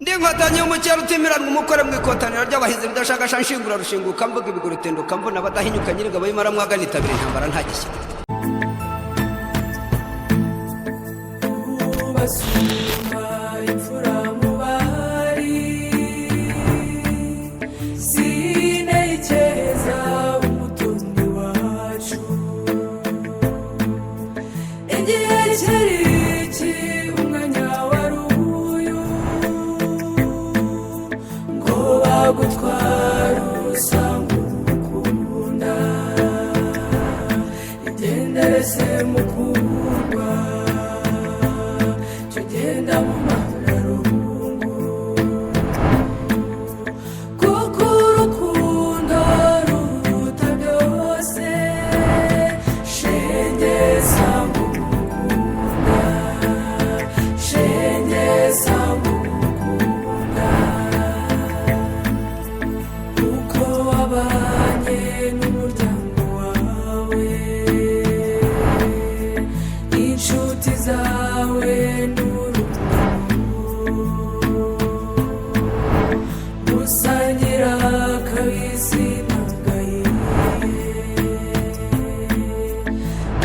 ndi inkotanyi y'umucyaro utimirana umukore mu ikotaniro ry'abahizi ridashakasha nshingura rushinguka mvuga ibigurutenduka mbona abadahinyuka nyir'ingabo y'imara mwagana itabira intambara nta gishyika basumba imfura mu bari sinayikeza umutoni wacu igihe cyari iki umwanya wari uyu ngo bagutwara usanga ukunda igendere se mukundwa tugenda mu mararungu kuko urukundo ruruta byose shenge sanga umukunda shenge sanga umukunda uko wabanye n'umuryango wawe inshuti zawe musangira kabisi n'agahiye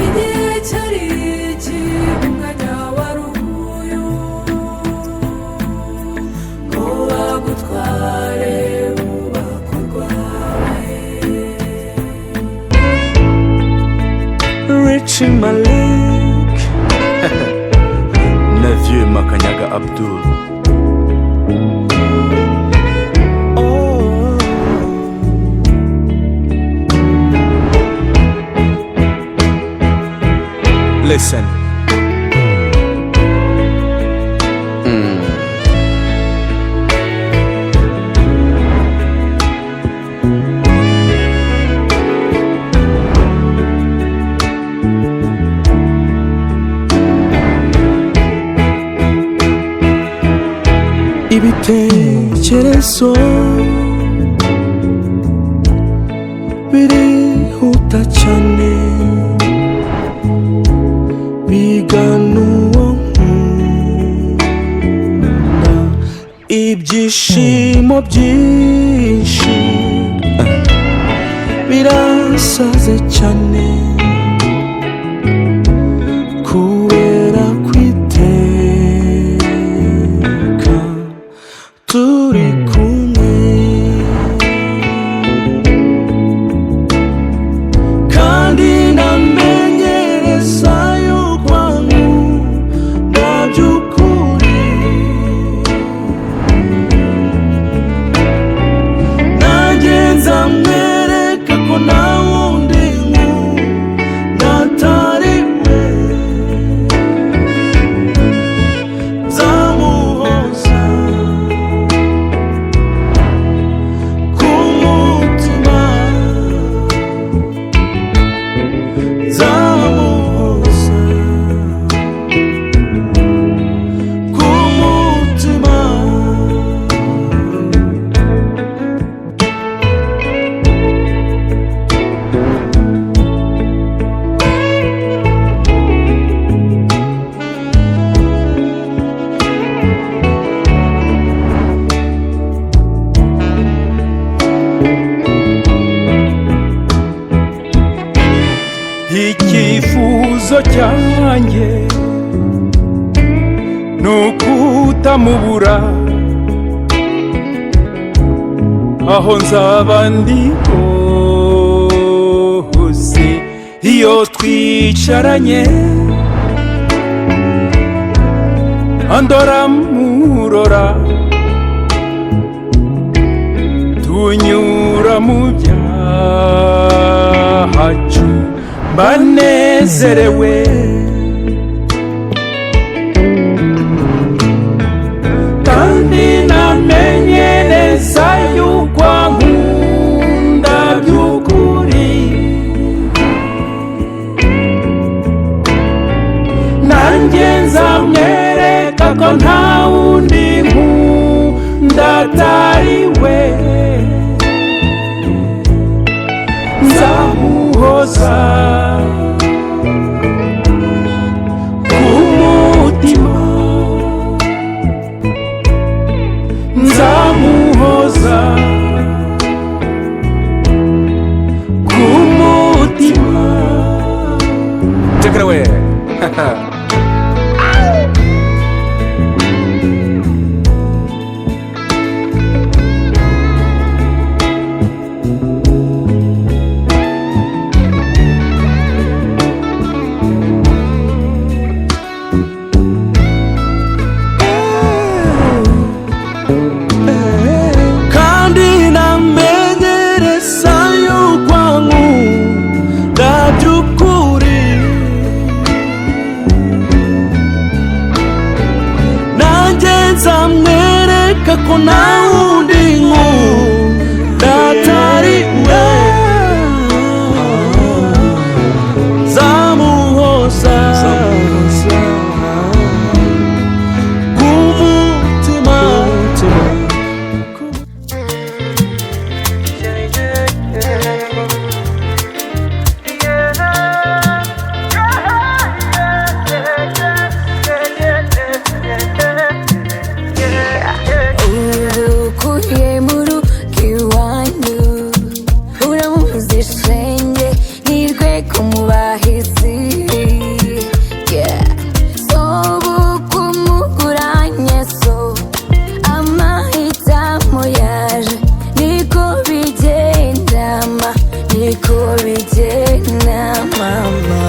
igihe cyari iki umwanya wari uyu ngo bagutware ubako rwawe Richie Malik Neveu Makanyaga Abdul. Listen. Ibitekerezo birihuta cyane bigana uwo nkunda ibyishimo byinshi birasaze cyane kubera kwiteka turi kumwe kandi ndamenyereza yuko nkunda by'ukuri nanjye nzamwereka ko nta wundi nkunda atari we nzamuhoza icyifuzo cyanjye nukutamubura aho nzaba ndi hose iyo twicaranye andora murora tunyura mu byahacu banezerewe kandi namenyereza yuko nkunda by'ukuri nanjye nzamwereka ko nta wundi nkunda atari we nzamuhoza ku mutima ko nta wundi nkunda atari we zamuhoza kumutima urukuye mu rugo iwanyu uramuzi shenge nirwe kumubahizi sobu kumuguranye so amahitamo yaje niko bigenda niko bigenda mama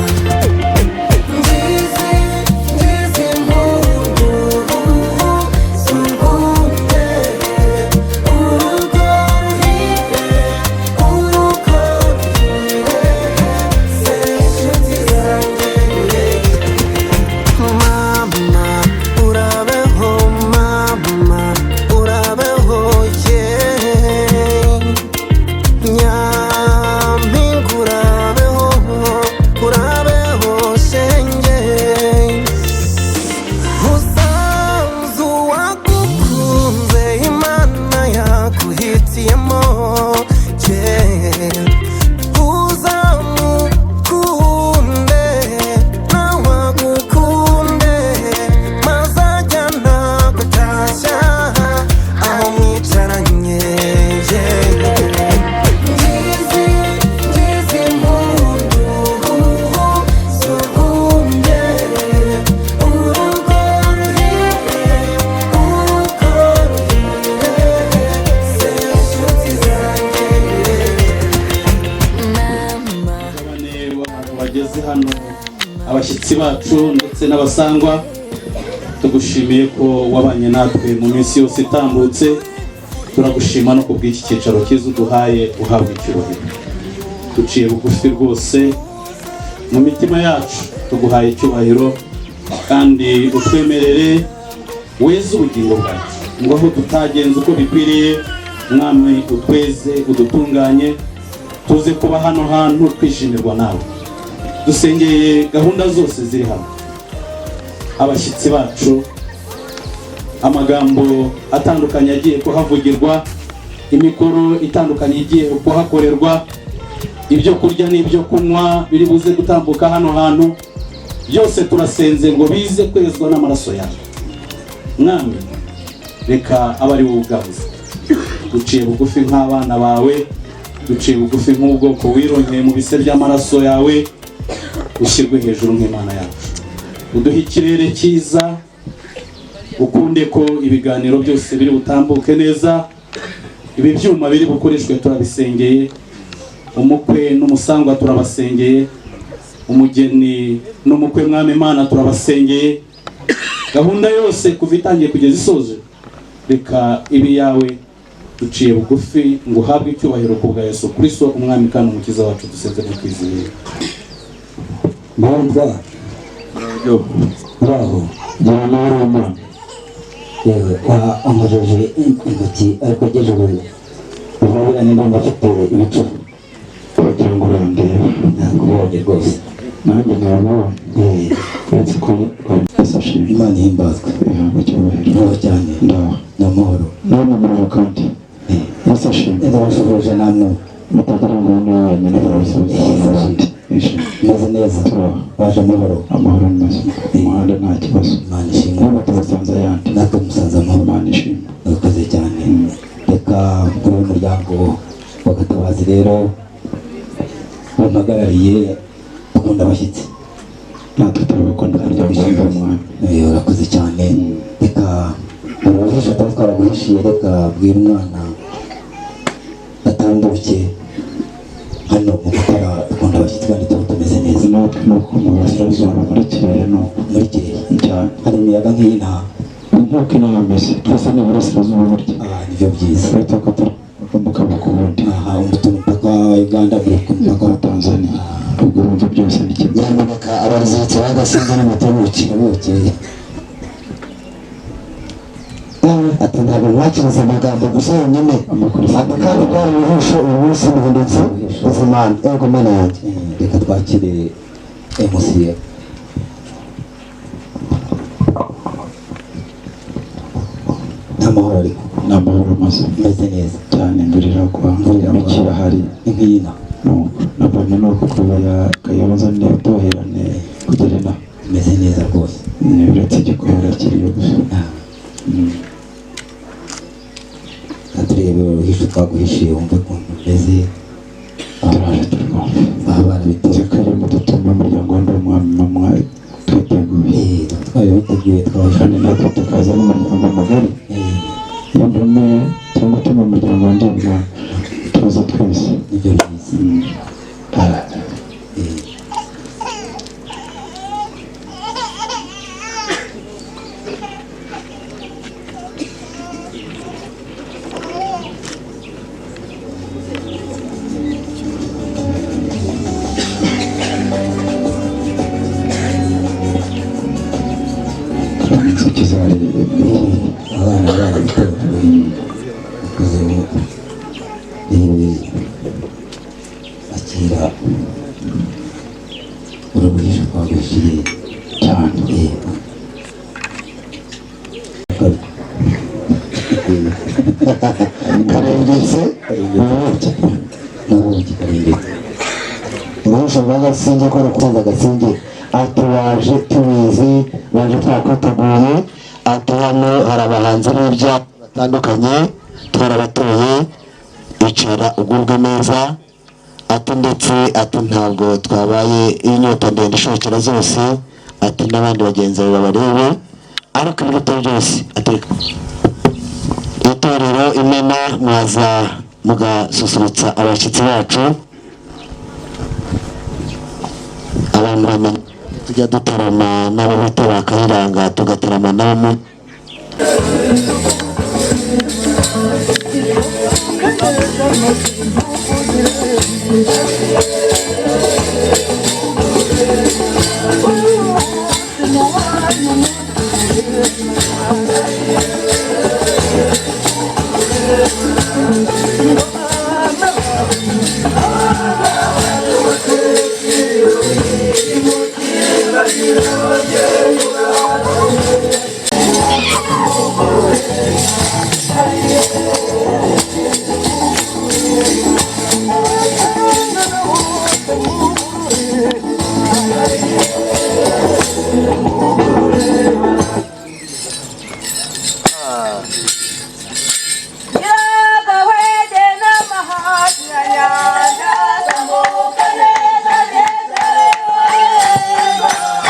abashyitsi bacu ndetse n'abasangwa tugushimiye ko wabanye natwe mu minsi yose itambutse turagushima no kubw'iki cyicaro cyiza uduhaye uhabwa icyubahiro duciye bugufi rwose mu mitima yacu tuguhaye icyubahiro kandi utwemerere weze ubugingo bwacu ngo aho tutagenze uko bikwiriye mwami utweze udutunganye tuze kuba hano hantu twishimirwa nawe dusengeye gahunda zose ziri hano abashyitsi bacu amagambo atandukanye agiye kuhavugirwa imikoro itandukanye igiye kuhakorerwa ibyo kurya n'ibyo kunywa biri buze gutambuka hano hantu byose turasenze ngo bize kwezwa n'amaraso yawe mwami reka abari wowe ubwabuze duciye bugufi nk'abana bawe duciye bugufi nk'ubwoko wirongeye mu bise by'amaraso yawe ushyirwe hejuru nk'Imana yacu uduhe ikirere cyiza ukunde ko ibiganiro byose biri butambuke neza ibi byuma biri bukoreshwe turabisengeye umukwe n'umusangwa turabasengeye umugeni n'umukwe mwami Imana turabasengeye gahunda yose kuva itangiye kugeza isoje reka ibi yawe duciye bugufi ngo uhabwe icyubahiro ku bwa Yesu Kristo umwami kandi umukiza wacu dusenze mu kwizera Mwamba bravo Mwana yewe amujeje intoki ariko gejeje urabona ndumva afite ibicu kugira ngo urandebe nakubonye rwose nanjye nabonye uretse ko basashije Imana ihimbazwe icyubahiro cyane n'amahoro n'amahoro kandi basashije ndabashoboje namwe mutagira ngo n'abanyene barabisubiza meze neza baje amahoro meza umuhanda nta kibazo Imana ishimwe n'abatabasanze ayandi natwe musanze amahoro Imana ishimwe urakoze cyane reka kuri uyu muryango wa Gatabazi rero bampagarariye ukunda abashyitsi natwe turabakunda kandi turabishimira umwami urakoze cyane reka urabasha kuba twaraguhishiye reka bwira umwana atambuke hano mu gukora ukunda abashyitsi kandi tuba tumeze neza natwe nuko mu burasirazuba muri Kirehe muri Kirehe cyane hari imiyaga nk'iyi nk'uko inaha ameze twese ni burasirazuba burya nibyo byiza uretse ko turumbuka ku wundi umupaka wa Uganda buri ku mupaka wa Tanzania ubwo urumva byose ni kimwe nyamuneka abarizitse bagasenga n'amatabuki bukeye ati ntabwo mwakiriza amagambo gusa yonyine ati kandi bwari ubuhisho uyu munsi muhindutse uzimana ego mana yanjye reka twakire emosiye n'amahoro ariko n'amahoro maze meze neza cyane mbirira kwa mikira hari nk'ino nabonye nuko kubaya kayoboza n'ibitoherane kugera ina meze neza rwose uretse igikora kiriyo gusa turebe uruhisho twaguhishiye wumve ukuntu umeze turaje turwumva baba barabitoye karimo dutuma umuryango w'umwami mama twiteguye twari biteguye kandi natwe tukaza n'umuryango mugari iyo mboneye cyangwa turi mu muryango wanjye tuza twese nibyo byiza inzuki zari abana barabitoye bakoze akira uruhisho twaguhishiye cyane karengetse n'ubuki karengetse uruhisho rw'agasinge ko rukunze agasinge ati waje tubizi waje twakwiteguye ati hano hari abahanzi b'ibyapa batandukanye twarabatoye icara ugubwe neza ati ndetse ati ntabwo twabaye inyota ndende ishokera zose ati n'abandi bagenzi bawe babarebe ariko ibiruta byose ati itorero imena mwaza mugasusurutsa abashyitsi bacu abantu bamenya tujya dutarama nabo bita bakayiranga tugatarama nabo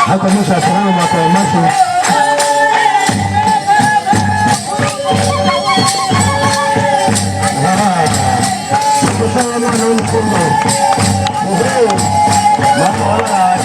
Hako Musa salama makao masu. Kusama mwana mkumbo. Muheo. Makola.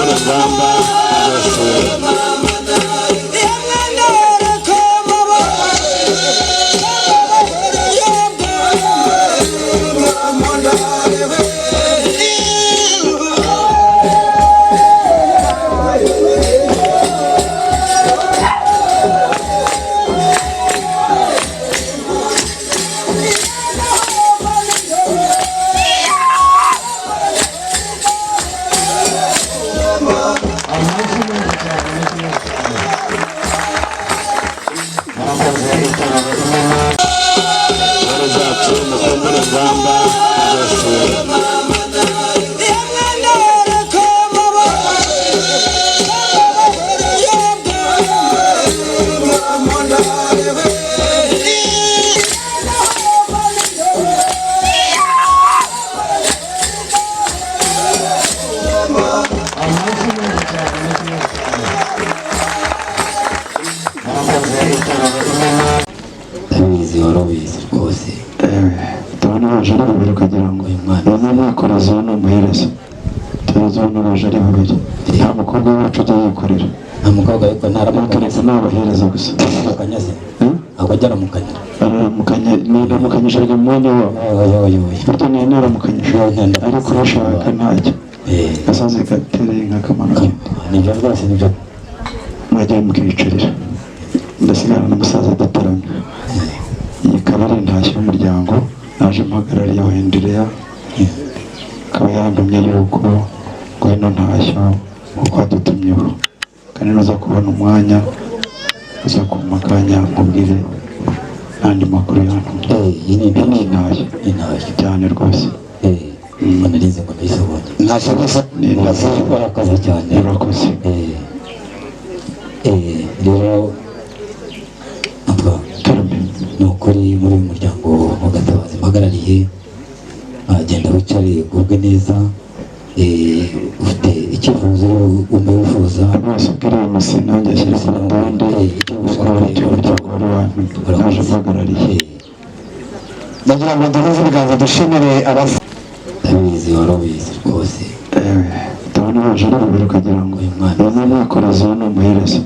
urugamba rwose tabizi warabizi rwose tubona baje ari babiri kugira ngo bamwe mwakoreza uwo ni umuhereza tuzi uwo baje ari babiri nta mukobwa wacu ujya yikorera nta mukobwa ariko keretse ni abahereza gusa akanyaze ahubwo ajya aramukanyira niramukanyije ari mu mwanya wabo burya ni naramukanyije ariko urashaka ntacyo gasozi gatereye nk'akamanuka nibyo rwose nibyo mwagiye mukiyicarira ndasigara n'umusaza adatarama iyi ikaba ari intashyo y'umuryango naje mpagarariye aho Hendereya akaba yandumye yuko ngo ino ntashyo kuko adutumyeho kandi nuza kubona umwanya uza kumpa akanya nkubwire n'andi makuru yantumye iyi ni intashyo cyane rwose narize ngo ndayisobonye ntashyo gusa ni intashyo warakoze cyane urakoze rero ni ukuri muri uyu muryango wa Gatabazi mpagarariye agenda wicare ugubwe neza ufite icyifuzo umwe wifuza rwose ubwira uyu musi nanjye ashyira ku rutonde ukaba cy'umuryango wari wanyu naje mpagarariye ndagira ngo duhuze ibiganza dushimire abafu tabizi warabizi rwose tubona baje ari babiri kugira ngo bamwe mwakoreza uwo ni umuhereza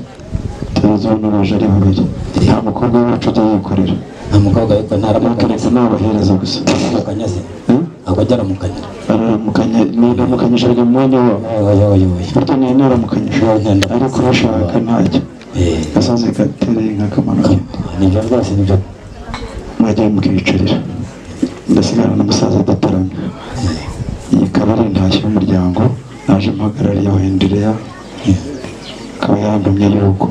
tuzi uwo baje ari babiri nta mukobwa wacu ujya yikorera nta mukobwa ariko keretse ni abahereza gusa akanyaze ahubwo ajya aramukanyira niramukanyije ari mu mwanya wabo burya ni naramukanyije ariko urashaka ntacyo gasozi gatereye nk'akamanuka nibyo rwose nibyo mwagiye mukiyicarira ndasigara n'umusaza adatarama iyi ikaba ari intashyo y'umuryango naje mpagarariye aho Hendereya akaba yandumye yuko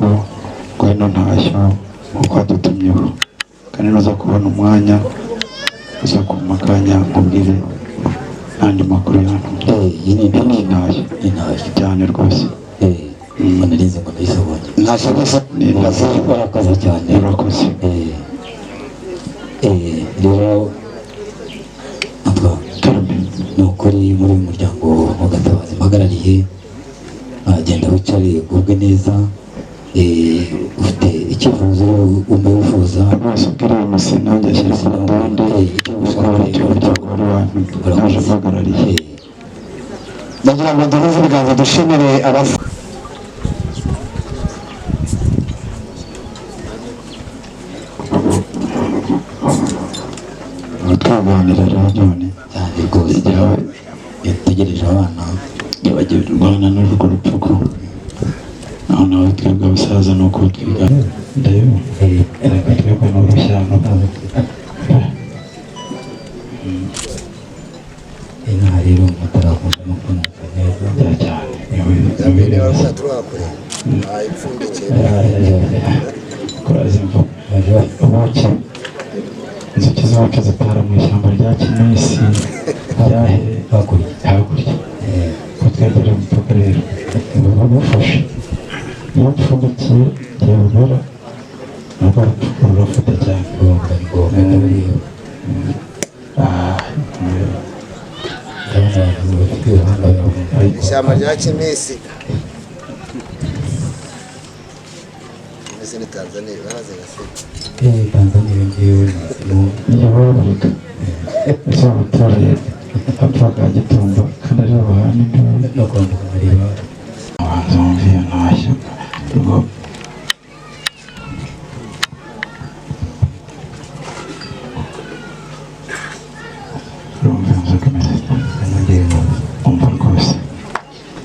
ngo ino ntashyo kuko adutumyeho kandi nuza kubona umwanya uza kumpa akanya nkubwire n'andi makuru yantumye iyi ni intashyo cyane rwose narize ngo ndayisobonye ntashyo gusa ni intashyo warakoze cyane urakoze rero ni ukuri muri uyu muryango wa Gatabazi mpagarariye agenda wicare ugubwe neza ufite icyifuzo umwe wifuza rwose ubwira uyu musi nanjye ashyira ku rutonde ukaba cy'umuryango wari wanyu naje mpagarariye ndagira ngo duhuze ibiganza dushimire abafu twaganira rero none cyane rwose yategereje abana yabagiwe urwana n'urwo rupfuko noneho twebwe abasaza ni uko twiga ndabona reka twebwe ni urushyano inaha rero mutarakunda no kunuka neza cyane yabirebaza kuraza imvugo ubuki inzuki zacu zitara mu ishyamba rya Kinesi hakurya ko twegera umupaka rero ngo bagufashe iyo upfundikiye igihe ubura nabwo urafata cyane ishyamba rya Kimisi ni Tanzania baraze gase Tanzania ngewe yabavuga ese abaturage apfaga gitumba kandi ari abahani no kwambuka mariba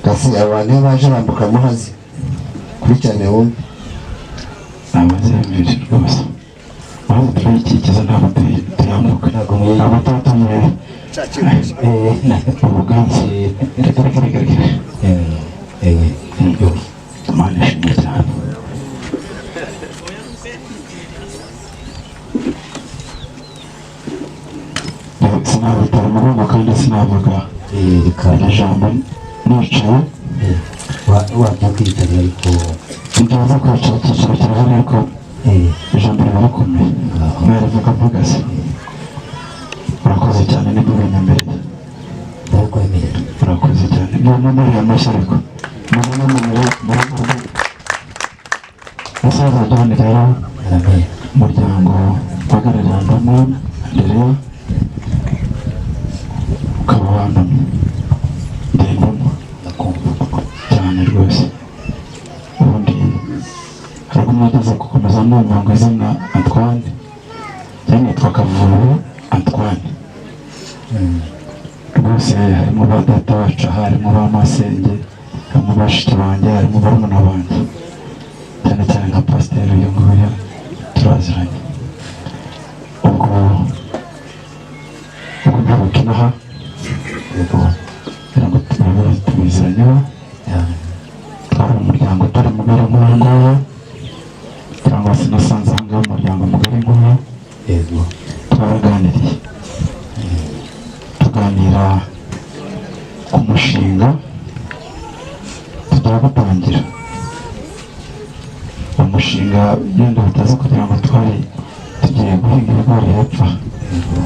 kasi abantu iyo baje bambuka amazi kurikirane wumve abazemije rwose aho turayikikiza ntabwo tuyambuka ntabwo tuba tumureba ubuganza reka Imana ishimwe cyane sinabitara umugongo kandi sinavuga iri jambo nicaye wabyakwitabira ariko ntibaza kwicara icyiciro kirahari ariko ijambo riba rikomeye mwarivuga mpagaze urakoze cyane nibwo binyemereye ndakwemerera urakoze cyane muri aya mashyi ariko muri musaza John rero umuryango uhagarariye Andamana Andereya ukaba wandamye ndengamo cyane rwose ubundi harimo mwageze gukomeza numva ngo izina Antoine yanitwa Kavubu Antoine rwose harimo ba data wacu harimo ba masenge harimo bashiki banjye harimo barumuna banjye cyane cyane nka pasiteri uyu nguyu turaziranye ubwo byubukinaha kugira ngo tubiziranyeho twari umuryango utari mugari nk'uyu nguyu cyangwa se nasanze aha ngaha umuryango mugari nk'uyu twaraganiriye tuganira ku mushinga tugiye gutangira umushinga yenda bitaza kugira ngo twari tugiye guhinga ibigori hepfo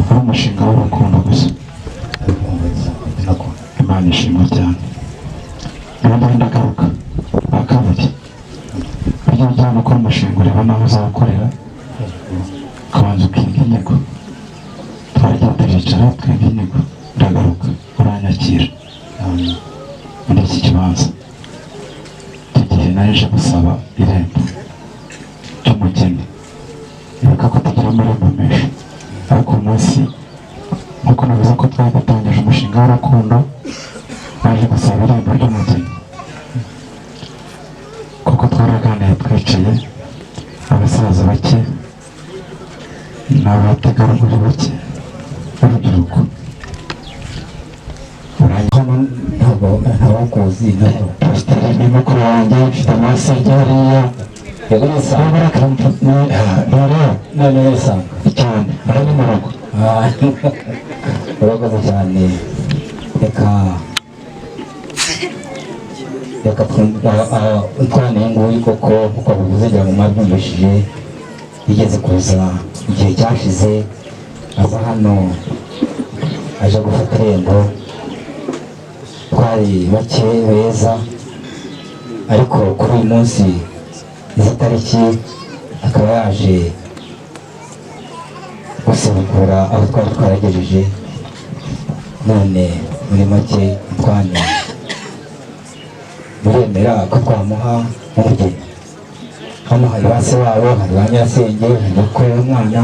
ari umushinga w'urukundo gusa Imana ishimwe cyane niba ndagaruka bakabiri buryo bujyana ukora umushinga ureba naho uzakorera ukabanza ukiga inyigo twarajya turicara twiga inyigo ndagaruka uranyakira muri iki kibanza icyo gihe naje gusaba irembo ry'umugeni ibuka ko tugira amarembo menshi ariko uyu munsi nk'uko navuze ko twari dutangije umushinga w'urukundo naje gusaba irembo ry'umugeni kuko twaraganiye twicaye abasaza bake n'abategarugori bake b'urubyiruko ntabwo ntabakuzi pasiteri ni mukuru wanjye mfite amasenge hariya yego nasanga none nasanga cyane ari mu rugo urakoze cyane reka utwana uyu nguyu koko kuko bivuze ngira ngo mwabyumvishije yigeze kuza igihe cyashize aza hano aje gufata irembo twari bake beza ariko kuri uyu munsi izi tariki akaba yaje gusubukura aho twari twaragejeje none muri make twane muremera ko twamuha umugeni hano hari ba se wabo hari ba nyirasenge hari nyokuru y'umwana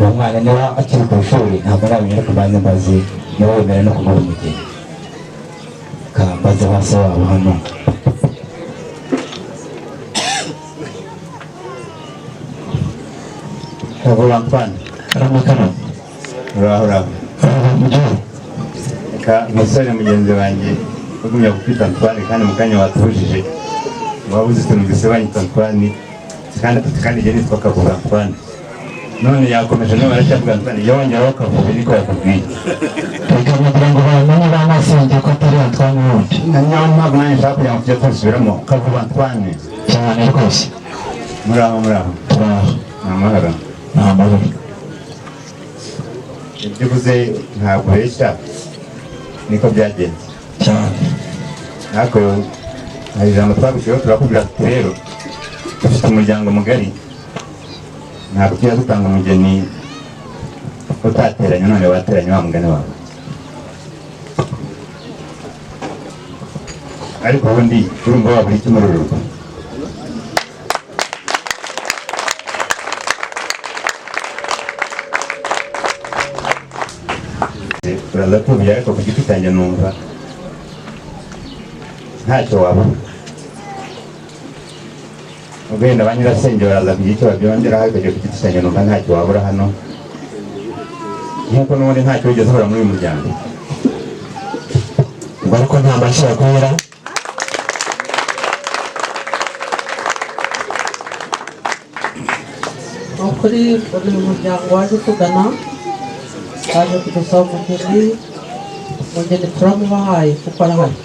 uwo mwana niba akiri ku ishuri ntabwo nabimenya ariko mbanze mbaze niba wemera no kumuha umugeni kambaze ba se wabo hano Kavubu Antoine aramakana uraho reka umusore mugenzi wanjye ugumya gufite Antoine kandi mu kanya watubujije waba uzi utuntu dusebanyita Antoine kandi igihe nitwa Kavubu Antoine none yakomeje nawe aracyavuga Antoine yongeraho Kavubu niko yakubwiye reka kugira ngo bamenye ba masenge ko atari Antoine wundi na niyo mpamvu nanjye nshaka kugira ngo tujye tubisubiramo Kavubu Antoine cyane rwose muraho turaho ni amahoro ni amahoro ibyo uvuze ntabwo ureshya niko byagenze cyane ariko hari ijambo twagushyiriyeho turakubwira tuti rero dufite umuryango mugari ntabwo tujya dutanga umugeni utateranye none wateranye wa mugani wawe ariko ubundi urumva wabura iki muri uru rugo uraza tubiye ariko ku giti cyanjye numva ntacyo wabona ugenda ba nyirasenge baraza kugira icyo babyongeraho ariko ku giti cyanjye numva ntacyo wabura hano nk'uko n'ubundi ntacyo wigeze uhora muri uyu muryango ngo ariko nta mashyi yakwera ukuri uri mu muryango waje utugana waje kudusaba umugeni turamubahaye kuko arahari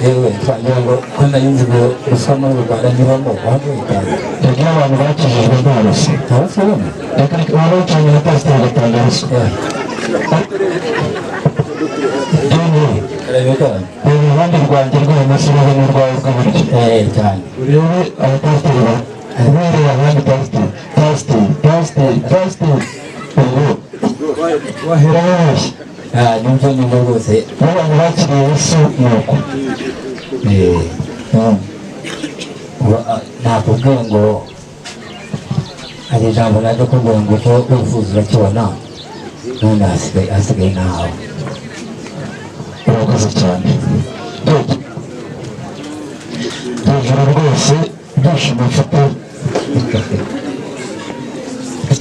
yewe twagira ngo ko nayunze ngo ruswa muri uru Rwanda ntibamo wamwitaye yagira abantu bakijijwe nta ruswa abasabona reka waba wacanye na pasiteri agatanga ruswa arabikora uruhande rwanjye rw'ibumoso ruriho n'urwawe rw'iburyo cyane urebe abapasiteri ubereye abandi pasiteri ubu wahera woroshye nimva nyuma rwose n'abantu bakiriye yesu ni uko nakubwiye ngo hari ijambo naje kubwira ngo cyo wifuza urakibona none hasigaye nawe urakoze cyane hejuru rwose ibyishimo mfite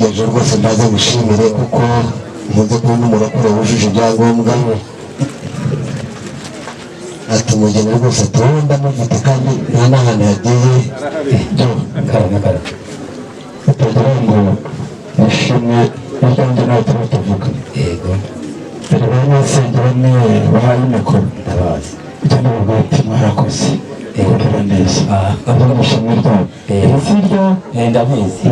hejuru rwose ndaze gushimire kuko nkunze kubona umurokore wujuje ibyangombwa ati umugeni rwose tuba ndamufite kandi nta n'ahantu yagiye karame bitagira ngo nishimwe n'iryanjye nawe tuba tuvuga yego dore ba nyasenge bamwe bahaye imikoro ndabazi icyo ndavuga ati mwarakoze kurera neza abo mushimwe ryabo isi ryo ndabizi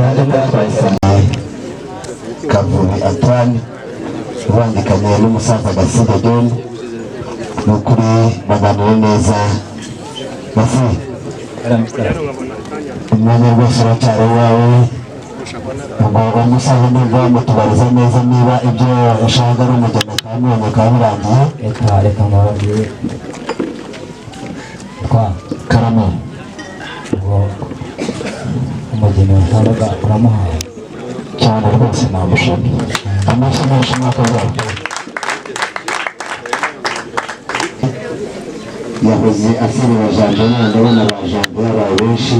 Kavubi Antoine ubangikanye n'umusaza Gasige John ni ukuri baganire neza basi umwanya rwose uracyari uwawe ubwo umusaza nibwo mutubariza neza niba ibyo ushaka ari umugeni akamubonye bikaba birangiye reka mubabwire karame ngo umugeni wasabaga uramuhaye cyane rwose namushaka amashyi menshi mwaka wabo yahoze asirira jambo ndabona ba jambo yabaye benshi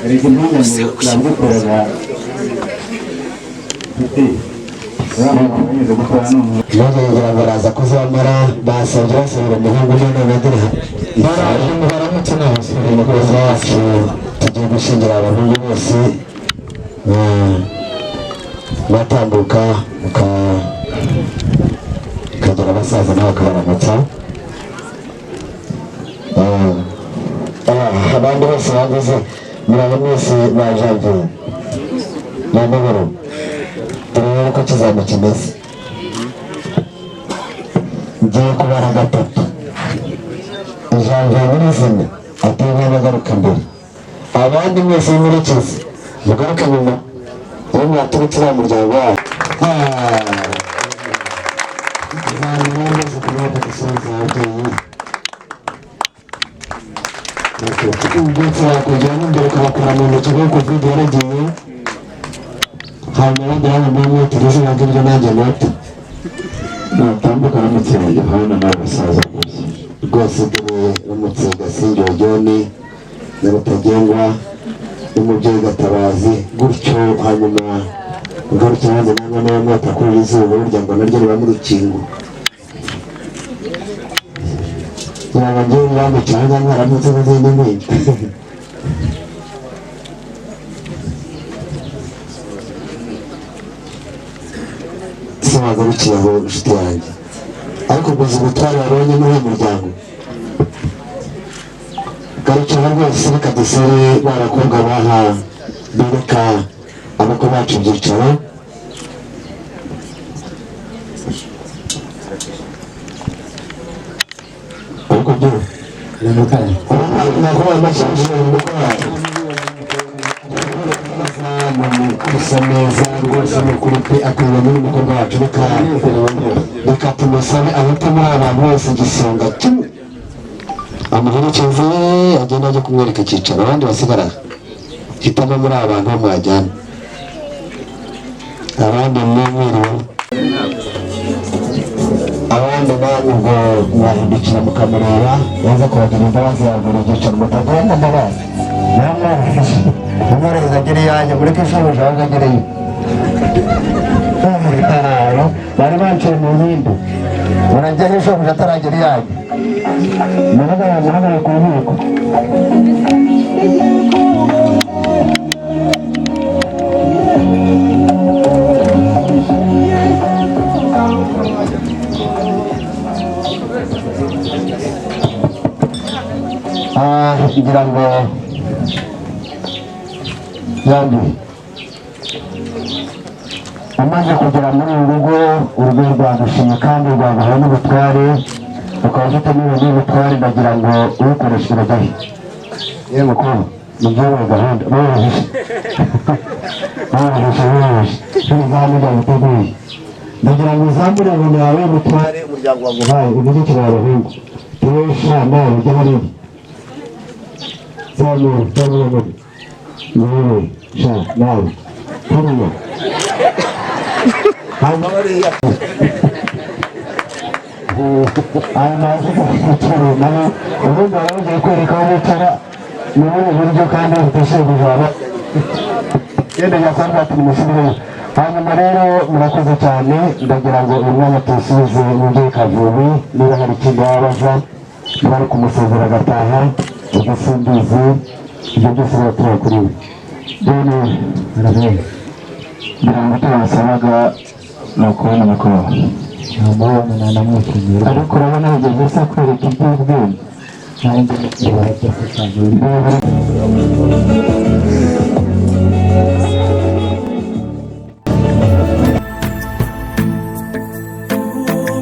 reka impamvu namukoraga ngira ngo araza kuzamara basabye basubira umuhungu none dore baraje baramutse n'abasore umukozi wacu tugiye gushingira abahungu bose batambuka ukagira abasaza nawe bakabaramutsa abandi bose baguze muraba mwese bajanviye ni amahoro turebe uko kizaba kimeze ngiye kubara gatatu janviye nyirizina ateye nk'abagaruka mbere abandi mwese murekeze mugaruka nyuma iyo mwaturutse uriya muryango wawe abantu bamaze kubona gusoza ababyeyi ubyutse bakujyana n'imbere ukabakora mu ntoki kuko kovide yaragiye hanyuma abandi bamwe turuzi nabwo ibyo nanjye nota natambuka aramutse bajya habona n'abasaza rwose dore ramutse Gasinge Joni na Rutagengwa n'umubyeyi Gatabazi gutyo hanyuma ugarutse hanze nanone nawe mwota kuri izuba burya ngo naryo riba mu rukingo yaba ngewe nirambe cyangwa mwaramutse n'izindi nkweto wagarukiye aho inshuti yanjye ariko guza ubutwari wabonye muri uyu muryango garukira rwose reka dusere barakobwa baha bereka abakwe bacu ibyicaro ariko byo nakubaye amashyamba gusa neza rwose ni ukuri pe akorera muri umukobwa wacu reka tumusabe ahite muri abantu bose igisonga kimwe amuherekeze agenda ajya kumwereka icyicaro abandi basigara hitamo muri abantu mwajyana abandi mwiriwe abandi namwe ubwo mwahindukira mukamureba yaza kubagira imbabazi yagura ibyicaro mutagomba mbabazi namwareza agere iyanjye mureke shobuja ahubwo agereyo bari banciye mu nkindi murajyaho shobuja ataragera iyanjye muhagarare ku nkiko ngira ngo yandi umaze kugera muri uru rugo urugo rwagushimye kandi rwaguhaye n'ubutware ukaba ufite n'ibintu n'ubutware ndagira ngo urukoreshe urajyahe yewe mukuru mubyeyi gahunda boroheje ntibizamujya guteguye ndagira ngo uzamure umuntu wawe mutware umuryango waguhaye umushyikira abahungu tuwesha nawe ujya hariya zamura nawe sha nawe hariya hanyuma bariya aya mazi kwicara nabo ubundi baba bagiye kwereka aho bicara ni ubundi buryo kandi butesheje kujana yenda nyakora ati nimusubireyo hanyuma rero murakoze cyane ndagira ngo uyu mwanya tuwusubize umubyeyi Kavubi niba hari ikindi wabaza bari kumusezera agataha ugasimbizi ibyo byose biratura kuri we deni arabona ngira ngo tubasabaga ni ukubona amakuru ntamubona nanamwishimiye ariko urabona bigeze se kwereka iby'ubwenge nanjye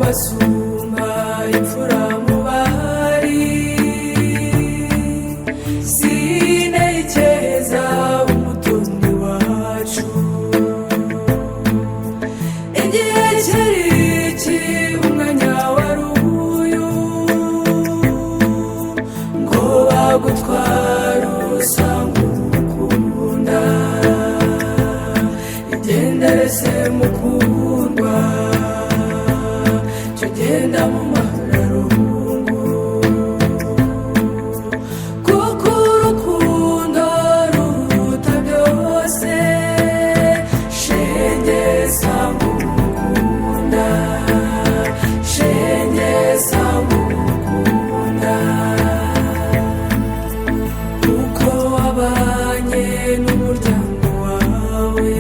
basumba imfura mu bahari sinekeza umutoni wacu igihe kiri iki umwanya wari uyu ngo bagutwara usanga umukunda igendere se mukundwa genda mu mararungu kuko urukundo ruruta byose shenge samukunda shenge samukunda uko wabanye n'umuryango wawe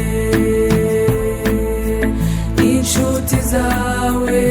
inshuti zawe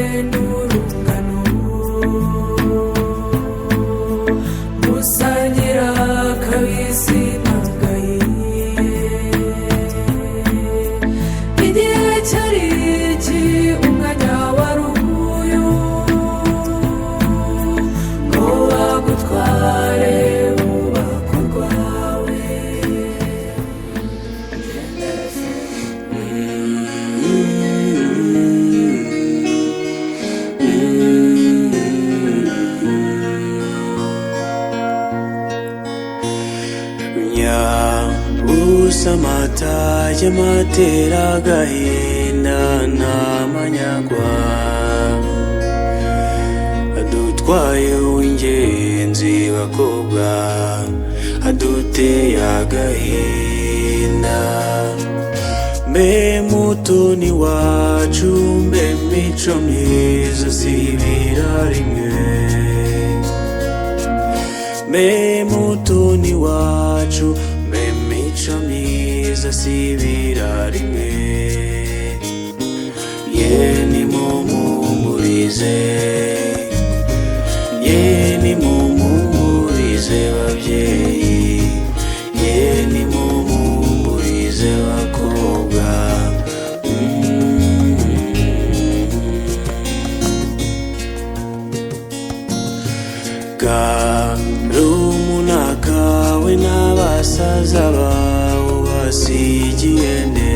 Samata y'amatera agahinda n'amanyagwa adutwaye w'ingenzi bakobwa aduteye agahinda mbe mutoni wacu mbe mico myiza sibira rimwe mbe mutoni wacu miza sibira rimwe ye nimumumurize ye nimumumurize babyeyi ye nimumumurize bakobwa karumuna kawe n'abasaza bawe basigiye nde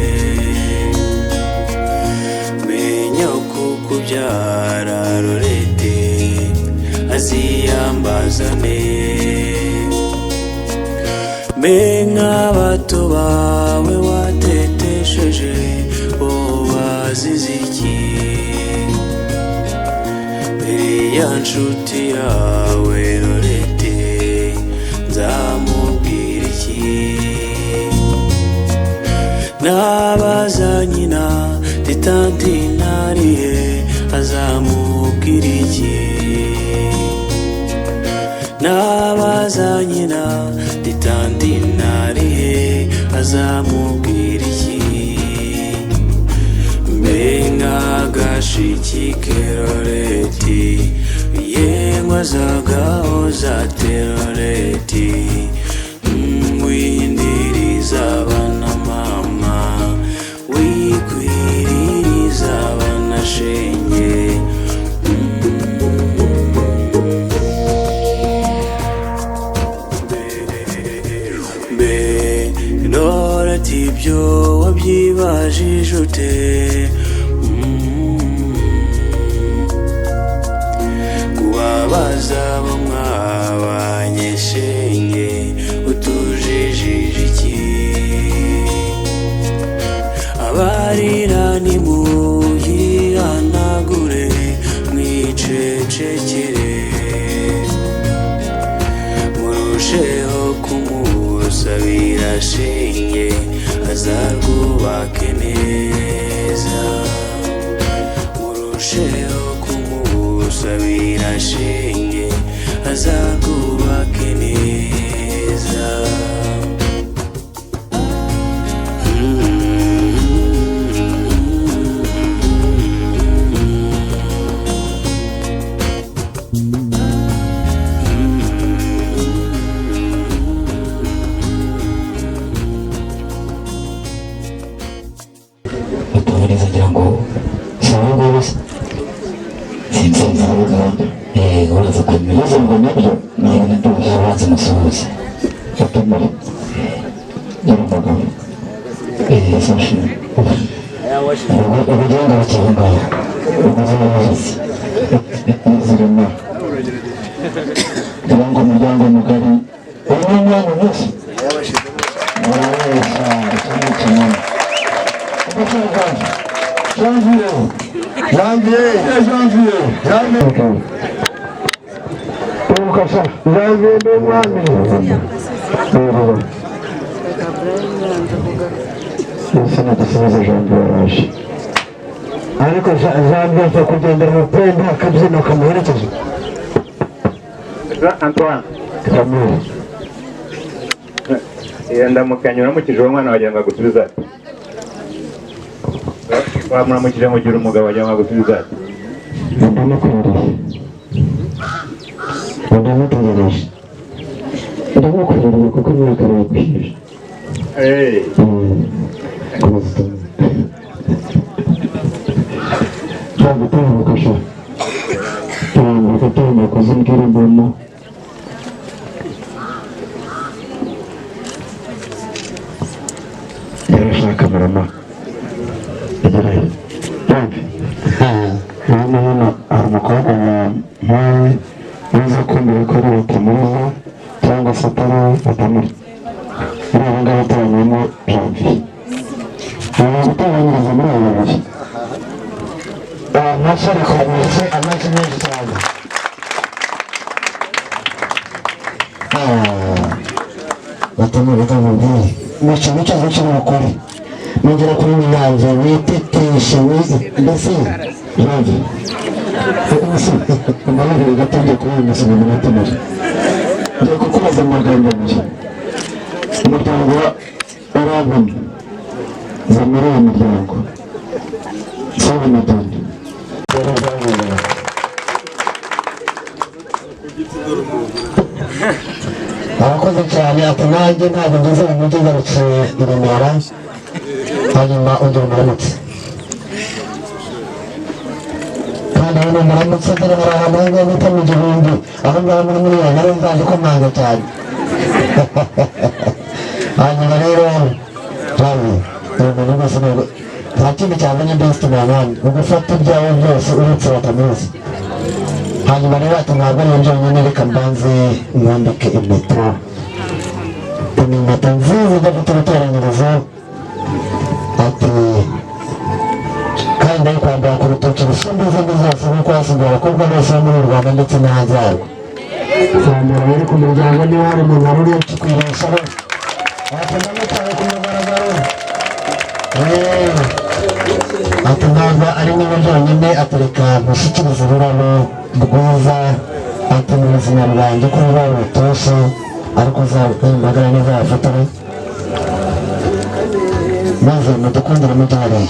menya uko kubyara Lorete aziyambazane menya abato bawe watetesheje ya nshuti yawe Lorete nzamubwira iki? Nabaza nyina titanti narihe azamubwira iki? Nabaza nyina titanti narihe azamubwira iki? Mbenga gashiki Loreti yengwa zagahoza Loreti windiriza abana mama wikwiririza abana shenge Loreti ibyo wabyibajije ute? Kubabaza abo mwabanye shenge utujijije iki? Abarira nimuyihanagure mwicecekere murusheho kumusabira shenge azarwubake neza. Murusheho kumusabira shenge azarwubake neza. Utuhereza ngira ngo sawa rwose sinzi nzabugamba uraza kumenya ngo nabyo nabona ndumva abanza musuhuze fatamara dore umugabo sashi ubugenda bakiri ngaho uguze abayobozi zirema kugira ngo umuryango mugari uri n'umwana wese Janvier. Ukasha Janvier ndo mwami. Sina tasiza Janvier raje. Ariko Janvier cyo kugendera mu pembe akabyina kamuherekeje. Antoine Kamere. ndamukanye uramukije uwo mwana wagira ngo agusubize ati wamuramukije mugira umugabo wagira ngo agusubize ati ndamutegereje ndamukorera kuko imyaka arakwije ntabwo utamukasha ntabwo utamukoze umbwira imbona yarashaka murama igerayo hano hari umukobwa nkawe uza kumvira ko ari batamuzi cyangwa se atari batamuri muri abo ngabo utabanyemo Janvier ntabwo gutabanyiriza muri abo babiri amasore kometse amashyi menshi cyane batamuri batamubwiye ni ikintu cyose cy'umukuru nugera kuri Nyanza witeteshe mbese Janvier amahoro gatangiye kubona umusoro mu matamari ngiye kukubaza amagambo abiri umuryango wa Arabuni zamara uwo muryango sawa madonna arakoze cyane ati nanjye ntabwo ngeze mu mujyi ngarutse i Remera hanyuma undi umuramutse kandi hano muramutse dore muri ahantu heza bita mu gihumbi aho ngaho muri miliyoni ari mvanze ko mpanga cyane hanyuma rero Janvier umuntu rwose nta kindi cyazanye best mu bandi ugufata ibyawe byose uretse batamuzi hanyuma rero ati ntabwo ari njye nyine reka mbanze mwambike impeta ni impeta nziza idafite uruteranyirizo ati kandi ari kwambara ku rutoki rusumba izindi zose nk'uko hasigaye abakobwa bose bo muri Rwanda ndetse no hanze yarwo sambura rero ku muryango niba hari umuntu wari uri kwibesha bose wakundamo cyane ku mugaragaro ati ntabwo ari niba byonyine atereka gushyikiriza ururabo rwiza ati mu buzima bwanjye ko ururabo rutoshye ariko uzabagara neza yafatare maze mudukundire mubyariye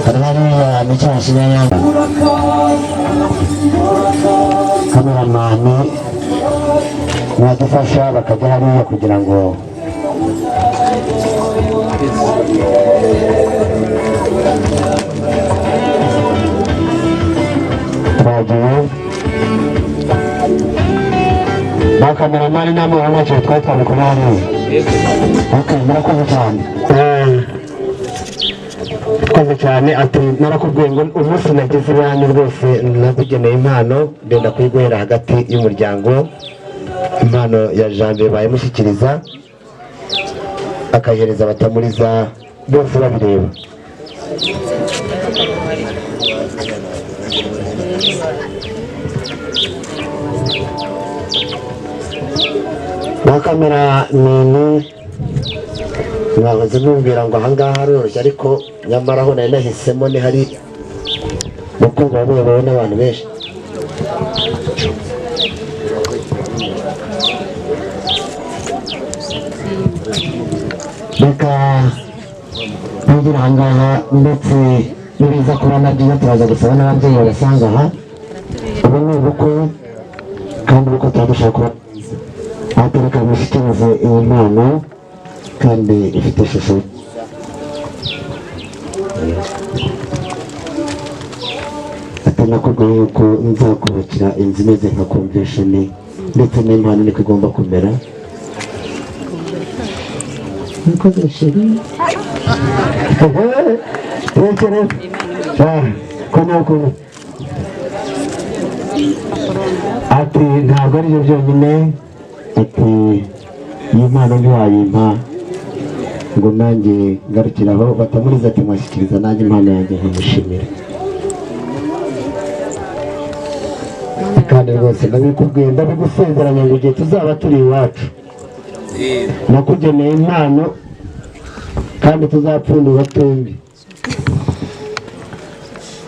hari hariya nicyo hasigaye yambaye kameramani badufasha bakajya hariya kugira ngo twagiye ba kameramani n'amahoro ntacyo twari twabikora hariya murakoze cyane twaze cyane ati narakubwiye ngo umunsi nagize iwanyu rwose nakugeneye impano ndenda kuyiguhera hagati y'umuryango impano ya Janvier bayimushyikiriza akayihereza Batamuriza bose babireba na kamera nini mwahoze mubwira ngo ahangaha haroroshye ariko nyamara aho nari nahisemo ni hari mukundwa wabuyobowe n'abantu benshi reka ntugira ahangaha ndetse n'ibiza kuba na byiza turaza gusaba n'ababyeyi babasanga aha ubu ni ubukwe kandi ubukwe tuba dushaka kuba ahatereka mushyikirize iyi mpano kandi ifite ishusho atanakubwiye yuko nzakubakira inzu imeze nka convention ndetse n'impano niko igomba kumera nikoze shiri rekere ko nuko ati ntabwo ari byo byonyine ati iyi mpano ntiwayimpa ngo nanjye ngarukiraho Batamuriza ati mwashyikiriza nanjye impano yanjye nkamushimira kandi rwose ndabikubwiye ndabigusezeranya ngo igihe tuzaba turi iwacu nakugeneye impano kandi tuzapfundura tumbi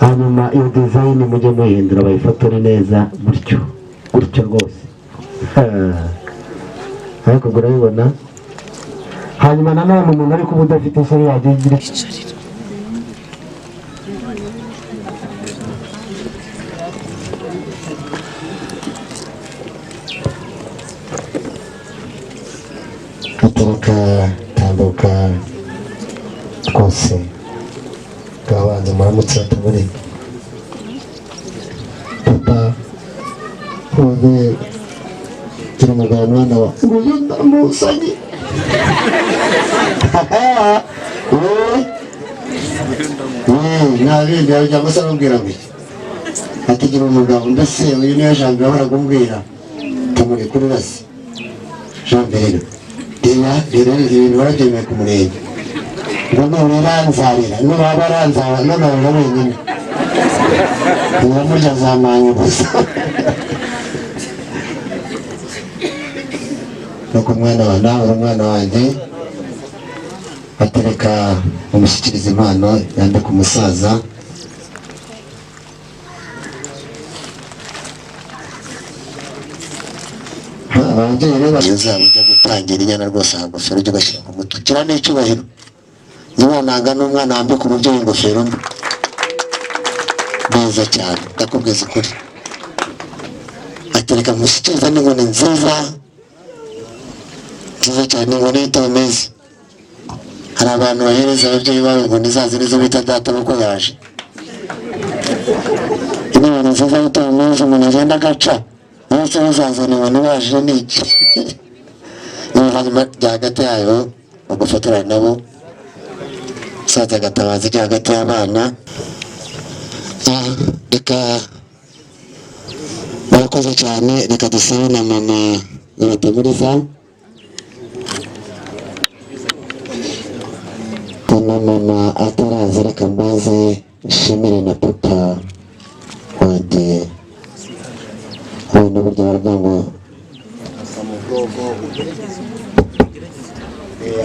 hanyuma iyo dizayini mujye muhindura bayifotore neza gutyo gutyo rwose ariko urabibona hanyuma nanone umuntu ariko uba udafite ishyari yajya igira aturuka tambuka twose twabanza muramutse batabure papa ubu turi umugabo mwana wa nguyu ndamusanye ntabindi yawe cyangwa se arambwira ngo iki atigira umugabo mbese uyu niyo Janvier barakubwira tamure kuri rasi Janvier rero ibintu barabyemeye ku murenge ngo none uranzarira nubaba aranzara none wenyine uwamurya azamanya gusa nuko umwana wa nawe umwana wanjye batereka umushyikiriza impano yambika umusaza ababyeyi rero bazaba ujya gutangira inyana rwose ingofero ujya ugashyira ku mutwe kira n'icyubahiro ntiwananga n'umwana wambika umubyeyi ingofero mbi neza cyane ndakubwiza ukuri atereka umushyikiriza n'inkoni nziza cyane inkoni y'utameze hari abantu bahereza ababyeyi babo inkoni zazo nizo bita data nuko yaje inkoni nziza y'utameze umuntu agenda agaca bose bazazana inkoni baje n'iki hanyuma rya hagati yayo bagafotora nabo saza agatabaza ijya hagati y'abana reka barakoze cyane reka dusabe na mama Batamuriza na mama ataraza reka mbaze nshimire na papa wanjye abana burya baravuga ngo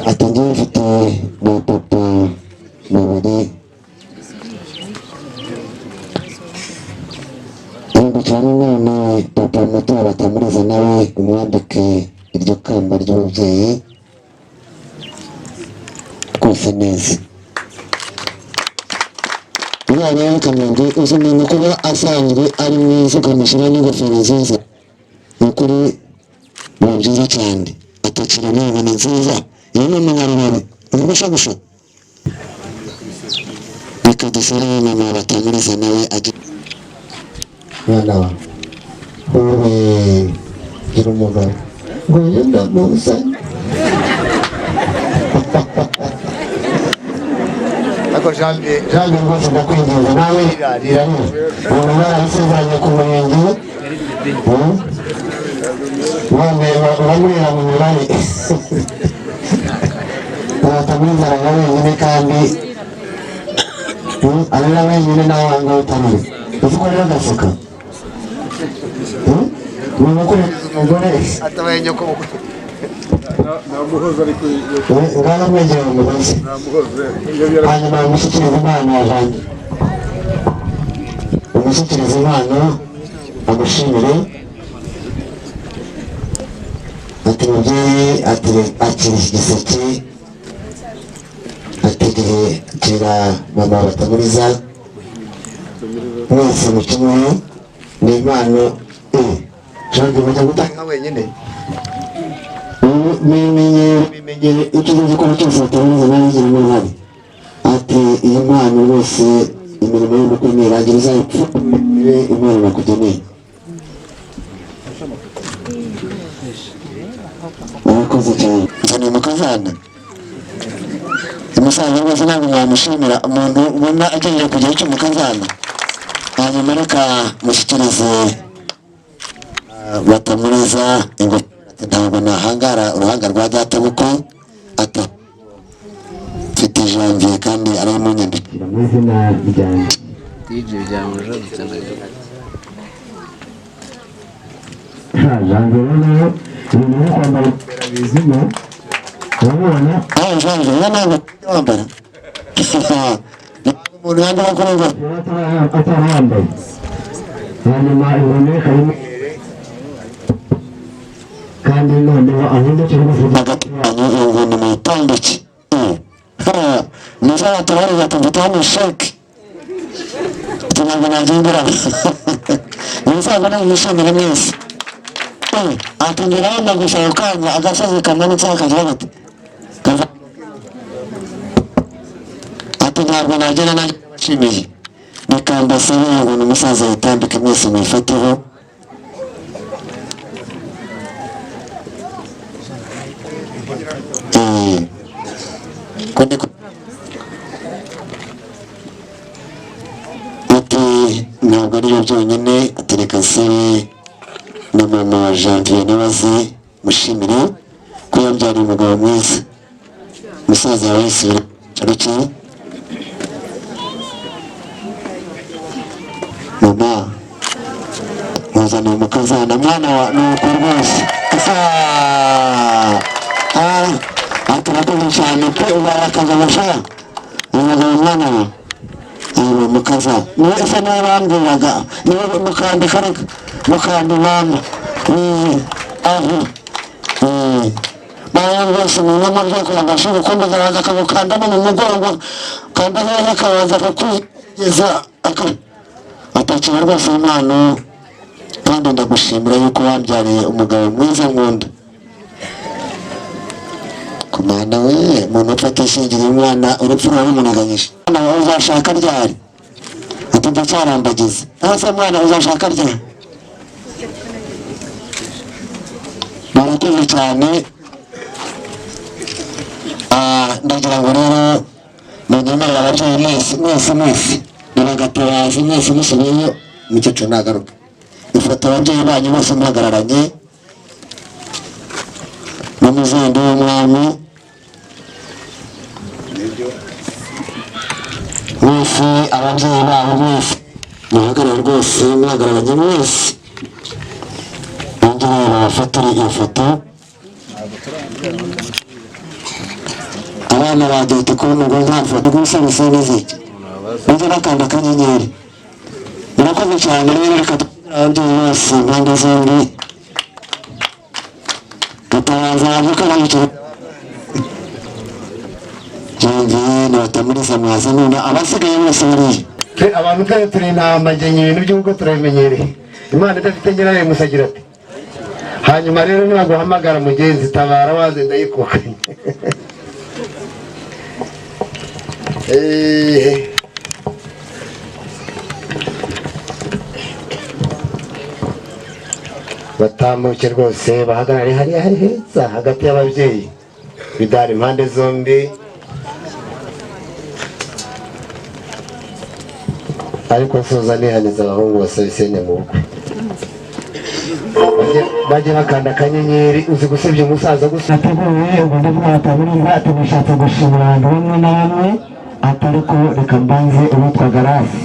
atangiye mfite na papa babiri cyane none papa muto batamuriza nawe umwambike iryo kamba ry'umubyeyi rwose neza umwana we kamenge uzi umuntu kuba asanzwe ari mwiza ukamushyira n'ingofero nziza ni ukuri biba byiza cyane atakira n'inkoni nziza iyo ni umunyarwanda urabishagusha reka dusore mama batamuriza nawe agira mwana wa ure gira umugabo ngo yenda muzanye ariko Janvier rwose ndakwinginze nawe rirarira umuntu barabisezeranye ku murenge none uramurira mu mibare batamuriza aranga wenyine kandi arira wenyine nawe wanga utamuri uzi ko rero agasuka umugore atabaye nyoko ngana mwegera umugozi hanyuma umushyikiriza impano yajanye umushyikiriza impano amushimire ati mubyeyi akira igiseke ategeye kira mama batamuriza mwese mukemuye ni impano Jange bajya gutanga wenyine bimenye icyo uzi ko cyose batamuriza nawe ngira n'uruhare ati iyi mpano rwose imirimo y'ubukwe nirangira izayipfumire impano nakugeneye urakoze cyane nzaniye umukazana umusaza rwose ntabwo mwamushimira umuntu ubona agendera ku gihe cy'umukazana hanyuma reka mushyikirize batamuriza ingofero ntabwo nahangara uruhanga rwa databukwe ata mfite Janvier kandi ari mu nyandikira mu izina ryanjye DJ byamuje gutsanaga Janvier rero ibintu byo kwambara bizimo urabona Janvier rero ntabwo wambara umuntu yambara ko atarambaye hanyuma ibone karimo kandi noneho ahubwo cyo kuvuga hagati yanyu ibintu mwitambike muzaba tubarira tugutane sheke tunabwo nagendera muzaba namwishimira mwese atongeraho ndagushaka kanya agasozi kamanitseho akagira gati ati ntabwo nagera nashimiye reka mbasabe umuntu umusaza yitambike mwese mwifateho ati ntabwo ariyo byonyine atereka sabe na mama wa Janvier nabaze mushimire ko yabyariye umugabo mwiza umusaza wese caruki mama muzaniye umukazana mwana wa nuko rwose aturakoze cyane pe ubarakagabasha umugabo mwana wa ayo mukaza niwe ese niwe bambwiraga niwe mukandika reka mukandi mama aho nawe rwose mu nyama ryo kubagasha urukundo akabanza akagukandamo mu mugongo kandi aho akabanza akakugeza atakira rwose impano kandi ndagushimira yuko wambyariye umugabo mwiza nkunda kumana we umuntu upfa atishingira umwana urupfu ruramumunaganyije mwana wawe uzashaka ryari ati ndacyarambagiza nawe se mwana uzashaka ryari barakoze cyane ndagira ngo rero munyemerere ababyeyi mwese nabagatabazi mwese musubiyeyo umukecuru nagaruka ifata ababyeyi banyu bose muhagararanye n'umuzindu w'umwami mwese ababyeyi babo mwese muhagarara rwose muhagararanye mwese nongere babafatire iyo foto abana ba dete kubona ngo nta foto rw'ubusanzwe n'iziki ujye bakanda akanyenyeri murakoze cyane rero reka tubwire ababyeyi bose impande zombi gatabaza avuka bayicara jengene batamuriza mwaza none abasigaye bose bariya abantu twese turi intamagenya ibintu by'ubwo turabimenyereye imana idafite nyirayo musagira ati hanyuma rero nibaguhamagara mugenzi tabara waze ndayikukanye batambuke rwose bahagarare hariya hari heza hagati y'ababyeyi bidara impande zombi ariko nsoza nihaniza abahungu basaba isenya mu bukwe bajye bakanda akanyenyeri uzi gusebya umusaza gusa nateguye ubundi bwataburiza ati bishatse gushimira abantu bamwe na bamwe atari ko reka mbanze uwitwa Garasi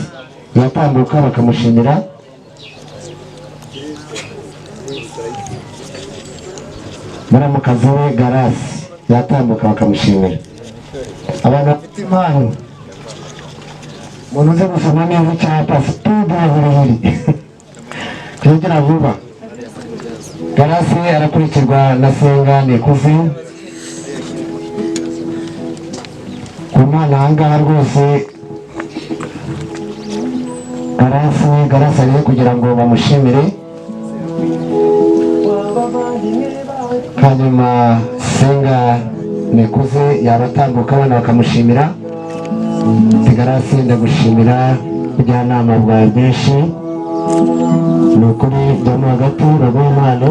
yatambuka bakamushimira muramukazi we Garasi yatambuka bakamushimira abantu bafite impano umuntu uzi gusoma neza icyapa situdi babiri kugira vuba Garasi arakurikirwa na Senga Nikuze ku mwana ahangaha rwose Garasi ariho kugira ngo bamushimire hanyuma Senga Nikuze yabatambuka abana bakamushimira Garasi ndagushimira ubujyanama bwawe bwinshi ni ukuri byamu hagati baguha impano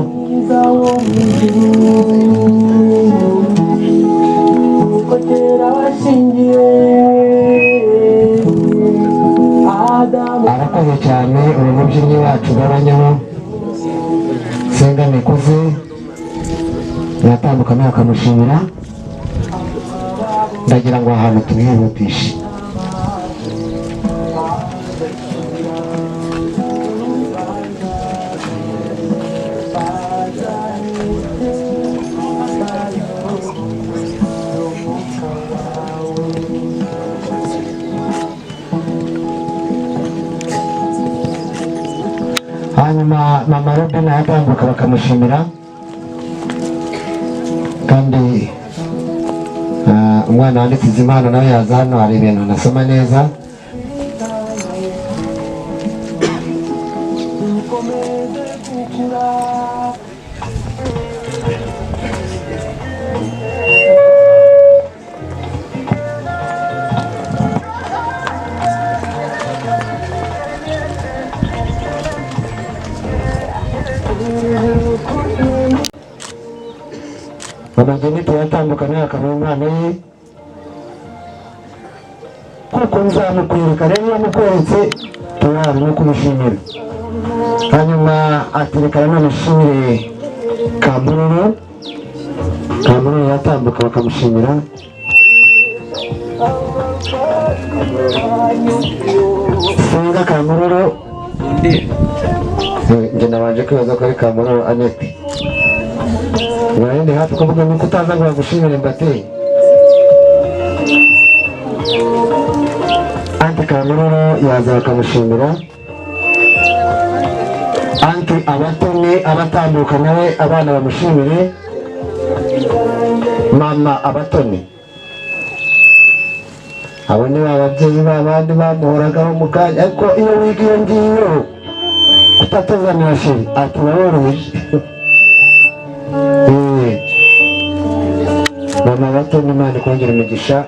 arakoze cyane uri mubyinnyi wacu ugabanyaho Senga Nikuze yatambuka nawe akamushimira ndagira ngo ahantu tubihutishe hanyuma mama Robin yatambuka bakamushimira kandi umwana wanditse izi mpano nawe yaza hano hari ibintu nasoma neza Jennifer yatandukanye akaba umwana we kuko nzamukwereka rero yamukweretse turazi no kumushimira hanyuma aterekana n'amashimire Kamuroro yatambuka bakamushimira Senga Kamuroro njye nabanje kwibaza ko ari Kamuroro Annette Urende hafi kuvuga nuko utaza ngo bagushimire mbateye Anti Kamuroro yaza bakamushimira Anti abatoni abatambuka nawe abana bamushimire Mama abatoni abo ni ababyeyi b'abandi bamuhoragaho mu kanya ariko iyo wiga iyo ngiyo utatuzanira sheri ati woroheje Mama Batoni Imana ikongera imigisha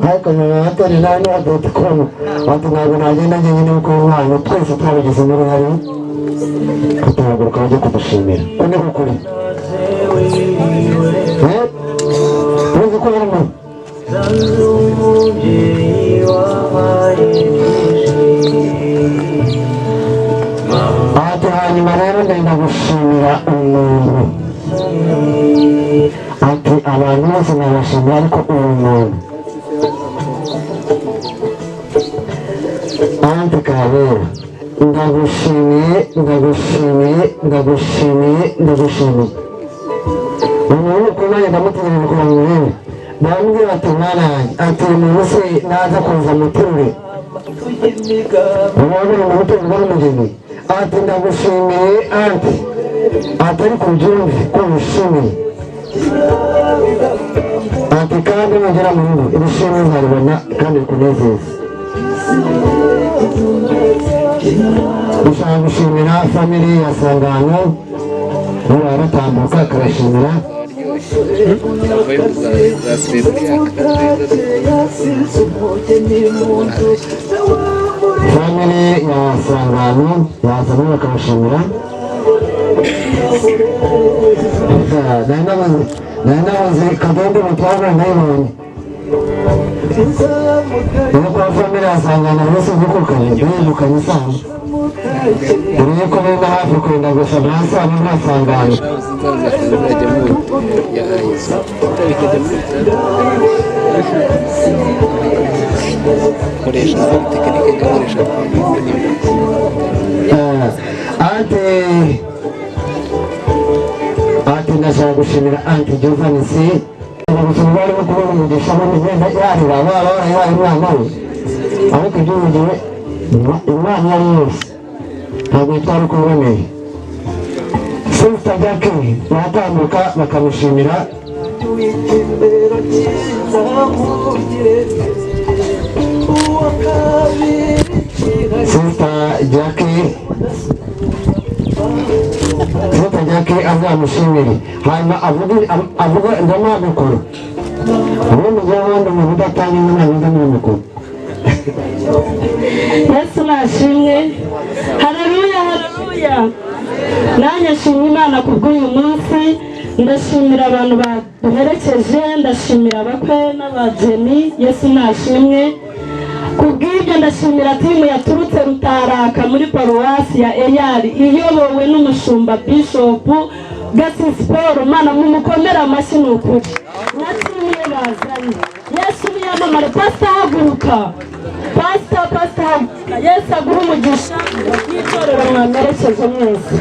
ariko Mama Batoni nawe ntiwadute kubona wati ntabwo nagenda njyenyine kuko umwana twese twabigizemo uruhare kutuhaguruka bajya kudushimira ko ni ukuri uzi ko birimo ati hanyuma rero ndenda gushimira umuntu ati abantu bose nabashimira ariko uyu muntu anti kabera ndagushimiye ndagushimiye ndagushimiye ndagushimiye umuntu ukomeye ndamutegereje kuba mu rurimi ndamubwira ati mwana yanjye ati uyu muntu se naza kuza muterure urabona umuterure n'umugeni ati ndagushimiye anti atari kubyumve ko wishimiye ati kandi nugera mu rugo ibishimwe uzaribona kandi bikunezeza dushaka gushimira family ya Sangano baba batambuka akarashimira family ya Sangano yazana bakabashimira nainabaze kadondo mutwara ndayibonye iyo kwa family ya Sangano bose bukukanye ndayibukanye isano uriye ko benda hafi kwenda gusa basana nta Sangano ati ndashaka gushimira anti Jovanisi abagusoma barimo kubona umugisha n'imigenda yarira baba barayihaye umwana we ariko ibyo bigiwe imana iyo ari yose ntabwo itwara uko iboneye Sister Jackie batambuka bakamushimira Sister Jackie azamushimire hanyuma avuga ndamabikora ubundi ujya umuntu udatanga inama ndamabikora Yesu nashimwe haleluya haleluya nanjye nshimira Imana kubw'uyu munsi ndashimira abantu baduherekeje ndashimira abakwe n'abageni Yesu nashimwe kubw'ibyo ndashimira timu yaturutse Rutaraka muri paruwasi ya Eyari iyobowe n'umushumba Bishop Gasisi Paul Mana mumukomera amashyi n'ukuri na timu ye bazanye Yesu niyamamare pastor haguruka pastor Yesu aguha umugisha n'itorero mwamerekeje mwese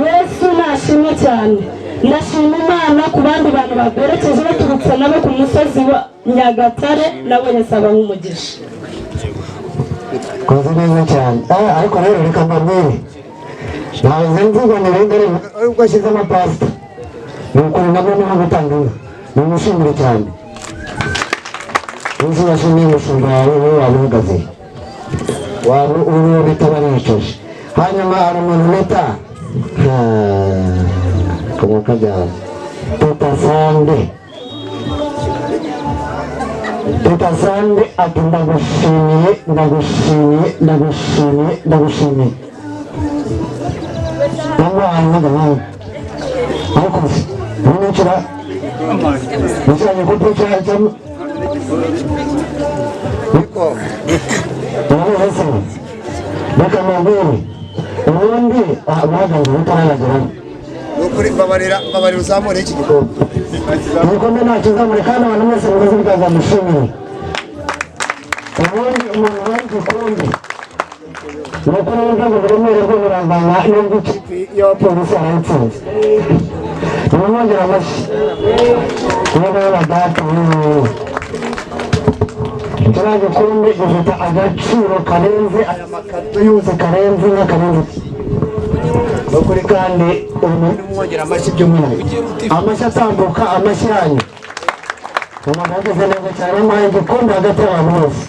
Yesu nashimwe cyane ndashima Imana ku bandi bantu baberekeje baturutse nabo ku musozi wa Nyagatare nabo Yesu abaha umugisha koze neza cyane ariko rero reka mbabwire ntawe nzibonera imbere ubwo ashyize amapasita ni ukuri nabwo niho gutanga ni umushimire cyane uzi washimiye umushumba wawe wowe waba uhagaze waba uriho bita baricoje hanyuma hari umuntu bita kamuka byawe Teta Sande Teta Sande ati ndagushimiye ndagushimiye ndagushimiye ndagushimiye ntabwo wahanyaga nawe ariko ntunicira niciranye ku picture cyangwa niko urabizi se reka mbabwire ubundi bahagaze butarayageraho nukuri babarira uzamure iki gikombe igikombe ntacyo uzamure kandi abantu mwese muzi bwazamushimire ubundi umuntu wari igikombe ni ukuri wumva ngo uburemere bwo burangana n'ubwo ikipe y'abapolisi yarayitsinze nimumwongera amashyi niba y'abadata kiriya gikombe gifite agaciro karenze aya makarito yose karenze n'akarenze ukuri kandi umuntu umwongera amashyi by'umwihariko amashyi atambuka amashyi yanyu umuntu ahagaze neza cyane amuhaye igikombe hagati y'abantu bose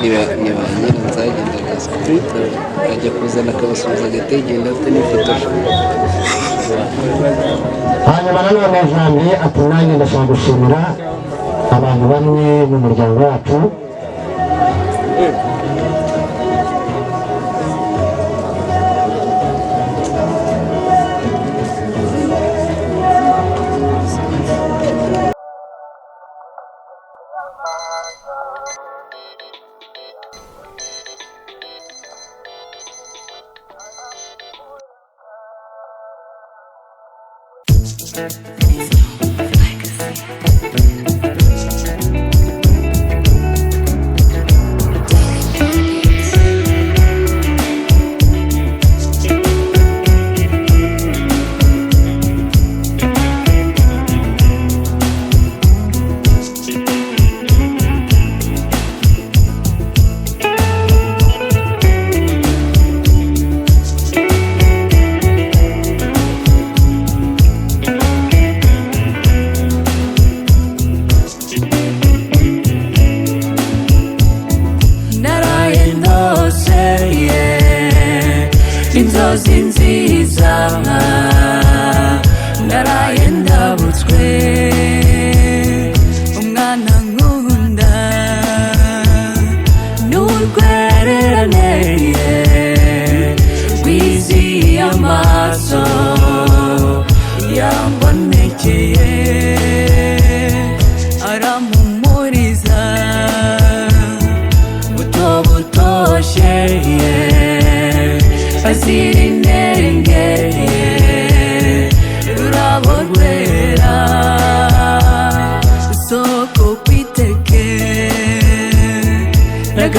niba nyine nzagendaga sikurita ajya kuzana akabasubiza agategenda afite n'ifoto hanyuma nanone Janvier ati nanjye ndashaka gushimira abantu bamwe mu muryango wacu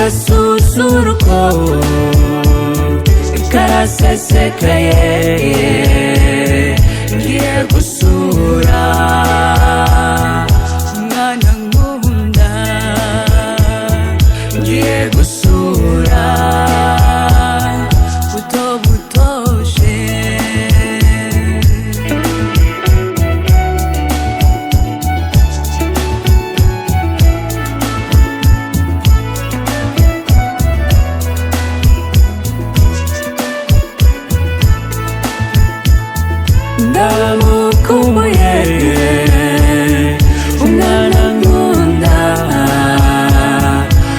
agasusuruko karasesekaye ngiye gusura umwana nkunda ngiye gusura buto butoshe ndamukumbuye umwana nkunda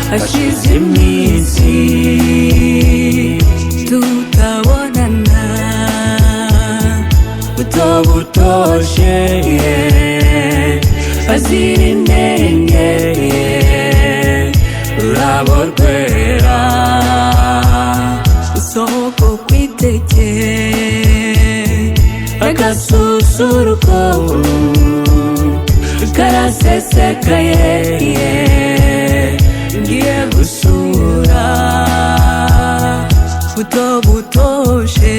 hashize iminsi tutabonana buto butoshe azira intenge ururabo rwera isoko kwiteke agasusuruko karasesekaye ngiye gusura buto butoshe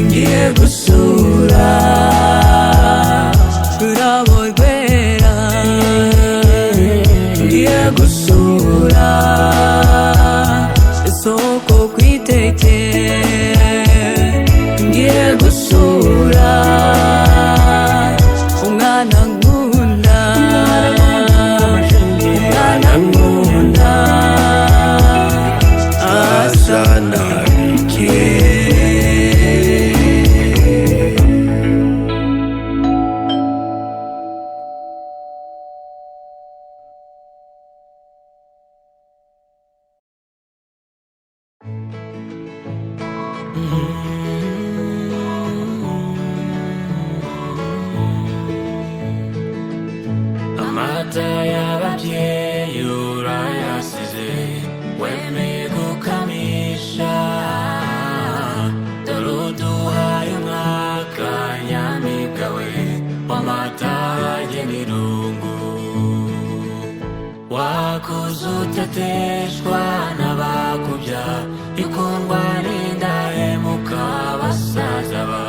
ngiye gusura ururabo rwera ngiye gusura isoko kwiteke ngiye gusura umwana nkunda umwana nkunda asa nabike amata y'ababyeyi urayasize wemeye gukamisha dore uduhaye umwaka nyamibwa we w'amata agena irungu wakuze uteteshwa n'abakubya ikundwa n'indahemuka basaza ba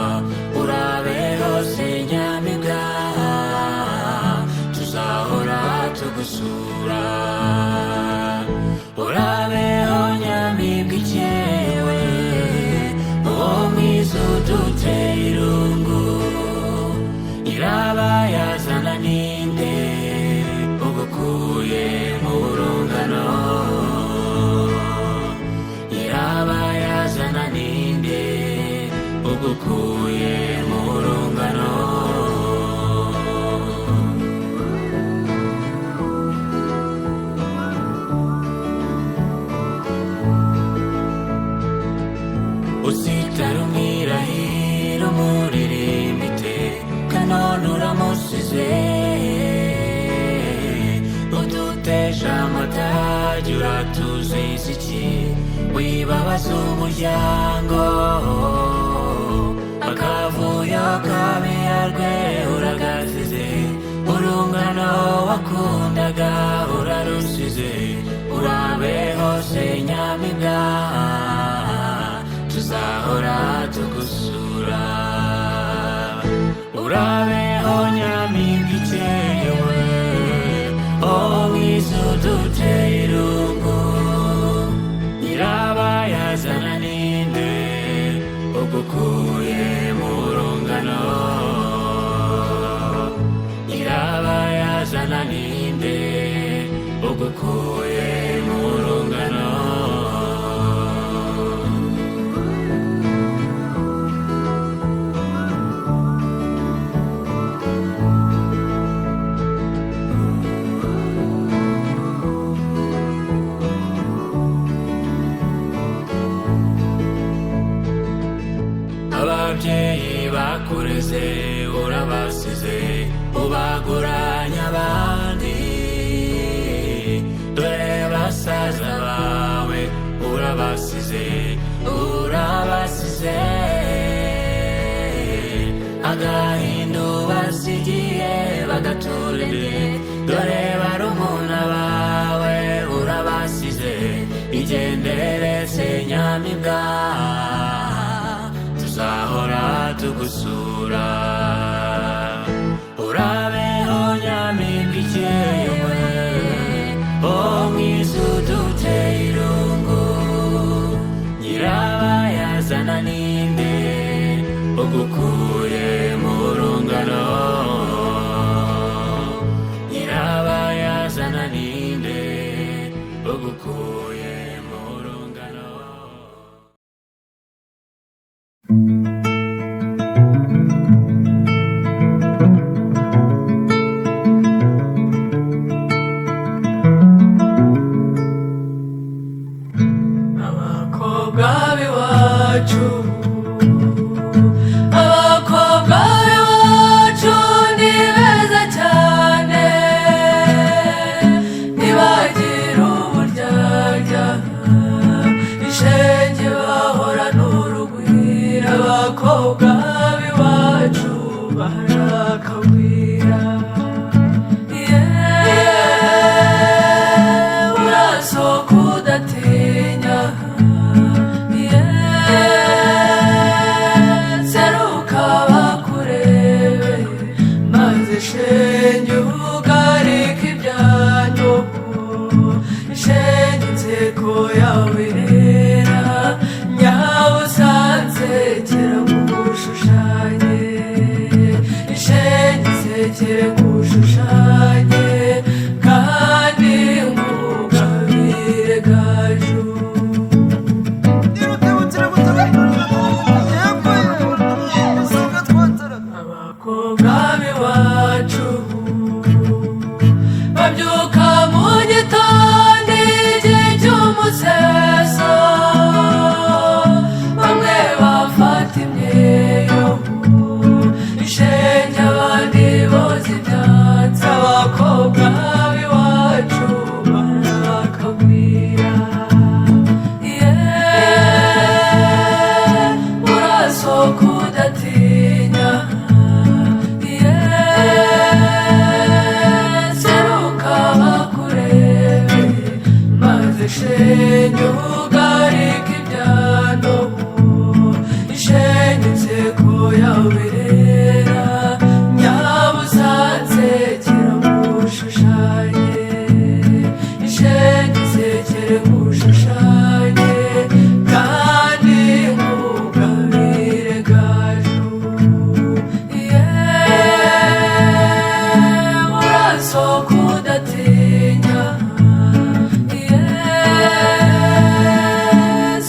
urabe hose nyamibwa tuzahora tugusura urabeho nyamibwa ikewe uwo mwiza uduteye irungu nyirabayazana ninde ugukuye mu burungano nyirabayazana ninde ugukuye mu burungano usitara umwirahiro muririmbite kanone uramusize uduteje amatage uratuziza iki wibabaza umuryango akavuyo kabiyarwe uragazize urungano wakundaga urarusize urabe hose nyamibwa tuzahora tugusura urabeho nyamibwa ikewe oh mwiza uduteye irungu nyirabayazana ninde ugukuye mu burungano nyirabayazana ninde ugukuye mu burungano ababyeyi bakureze urabasize ubaguranya abandi dore basaza bawe urabasize agahinda basigiye bagaturire dore barumuna bawe urabasize tugusura urabeho nyampinga ikeye mwiza uduteye irungu nyirabayazana ninde ugukuye mu rungano nyirabayazana ninde ugukuye mu rungano abakobwa b'iwacu ni beza cyane ntibagira uburyarya ishenge bahorana urugwiro abakobwa b'iwacu barakagwira urasohoka udatinya seruka bakurebe maze shenge ugarika ibyanyu shenge inseko yawe irera nyabusanze kera ngushushanye shenge nsekere ngushushanye kandi ngugabire gaju abakobwa b'iwacu babyuka mu gitondo igihe cy'umuseso bamwe bafata imyeyo ishenge abandi boza ibyatsi abakobwa b'iwacu barakagwira urasohoka udatinya seruka bakurebe maze shenge ugarika ibyano ishenge inseko yawe irera nyabusanze kera ngushushanye ishenge nsekere ngushushanye kandi ngugabire gaju urasohoka udatinya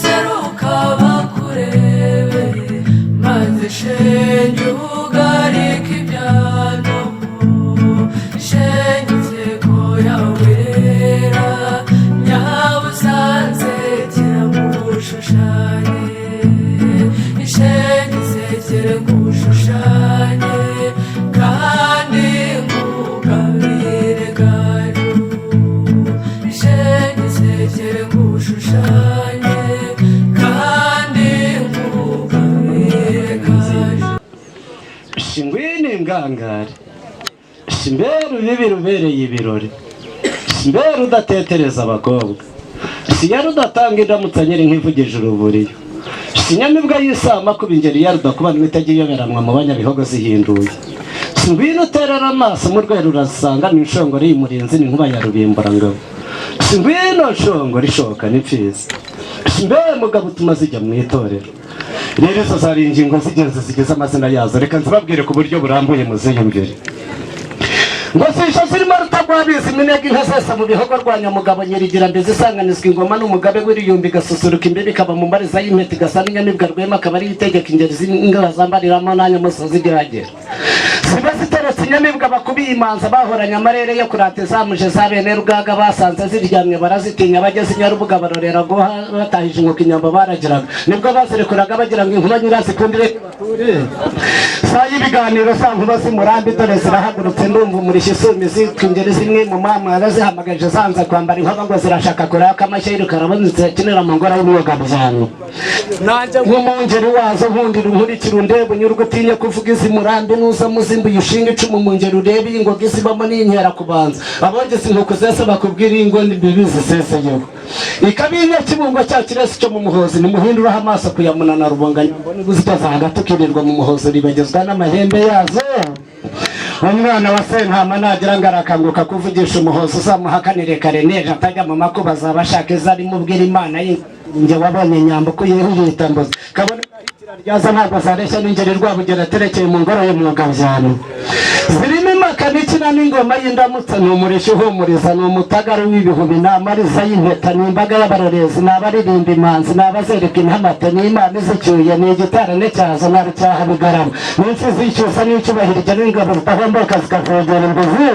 seruka bakurebe maze shenge ugarika ibyano shenge inseko yawe irera nyabusanze kera ngushushanye ishenge nsekere ngushushanye kandi ngugabire gaju ishenge nsekere ngushushanye kandi ngugabire gaju shingwini ngangare shimbere ubibi rubereye ibirori shimbere udatetereza abakobwa siyari udatanga indamutsa nyiri nk'ivugije uruburiyo sinyamibwa y'isama kuba ingeri ya rudakubana imitagiye iyoberanwa mu banyabihogo zihinduye ngwino uterera amaso mu rwego urasanga ni inshongoro y'umurinzi ni nkuba ya rubimburangabo ngwino nshongoro ishoka n'ipfizi mbe mugabo utuma zijya mu itorero rero izo zari ingingo z'ingenzi zigize amazina yazo reka nzibabwire ku buryo burambuye muziyumvire ngo sisha zirimo rutagwabizi iminega inka zose mu bihogo rwa nyamugabo nyirigira mbizi isanganizwa ingoma n'umugabe w'iriyumbi igasusuruka imbibi ikaba mu mbariza y'impeta igasa n'inyamibwa rwema akaba ari itegeka ingeri z'ingabo zambariramo n'anyamusozi igeragera ziba ziteretse inyamibwa bakubiye imanza bahoranye amarere yo kurata zamuje za bene rugaga basanze ziryamye barazitinya bageze i nyarubuga barorera guha batahije inkoko inyambo baragiraga nibwo bazirekuraga bagira ngo inkuba nyirazikundire bature saa y'ibiganiro za nkuba z'umurambi dore zirahagurutse ndumva umurishyi isumi zitwa ingeri zimwe mu mamara zihamagaje zanza kwambara inkoba ngo zirashaka kureba ko amashyari karabonetse akenera amangora y'umwuga bwanyu nk'umungeri wazo nkundira unkurikira undeba unyurwa utinye kuvuga izi murambi nuza muzindi amahembe uyishinga icumu mu ngero urebe iyi ngoga isibamo n'inkera kubanza abogeze inkoko zese bakubwira iyi ngo nimbibi ziseseyeho ikabinya kibungo cya kiresi cyo mu muhozi nimuhinduraho amaso kuyamunana rubonganya mbone guzitaza hagati ukirirwa mu muhozi ribagezwa n'amahembe yazo umwana wa Sentama nagira ngo arakanguka kuvugisha umuhozi uzamuhakanire kare neje atajya mu makuba azaba ashaka izo ari mubwira Imana njye wabonye nyambo ko yihita mboze kabone ryaza ntabwo zareshya n'ingeri rwabugera aterekeye mu ngoro y'umwuga byane zirimo imakanikina n'ingoma y'indamutsa ni umurishyo uhumuriza ni umutagara w'ibihubi ni amariza y'impeta ni imbaga y'abarorezi ni abaririmba imanzi ni abazereka intamate ni imana izicyuye ni igitarane cyazo nari cyaha bigarama n'imfi zicyusa n'icyubahiro ijya n'ingabo zitahomboka zikavogera imbizi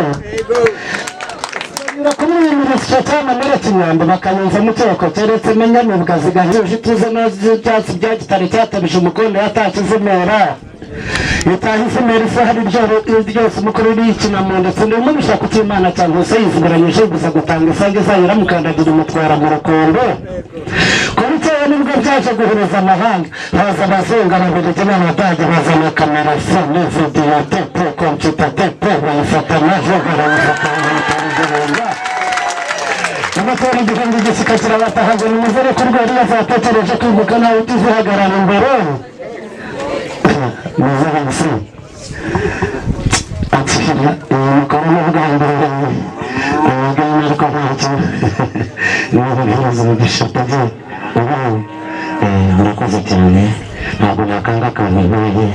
kumwimirisa cyane meretse inyambo bakanyuza mu cyoko keretse menya nubwo zigahuje ituze n'ibyatsi bya gitare cyatabije umukondo yatashye izimera itaha izimera isa hari ryose umukuru w'ikina ndetse ndimo bishaka kutimana cyane hose yiziguranyije gusa gutanga isange izahira mukandagira umutwara mu rukundo kuri cyewe nibwo byaje guhuruza amahanga haza abazungu ababiligi n'abadage bazana kamera fone videwo tepe kompiyuta tepe bayifata maze barayifata abatera igihumbi gisika kirabatahaga nimuzere ko rwari yazatekereje kwibuka nawe utizihagarara imbere muzere gusa atshira umukoro n'ubwa mbere abagana ariko ntacyo niba bihuza bigishata bye murakoze cyane ntabwo nakanga akantu nkahe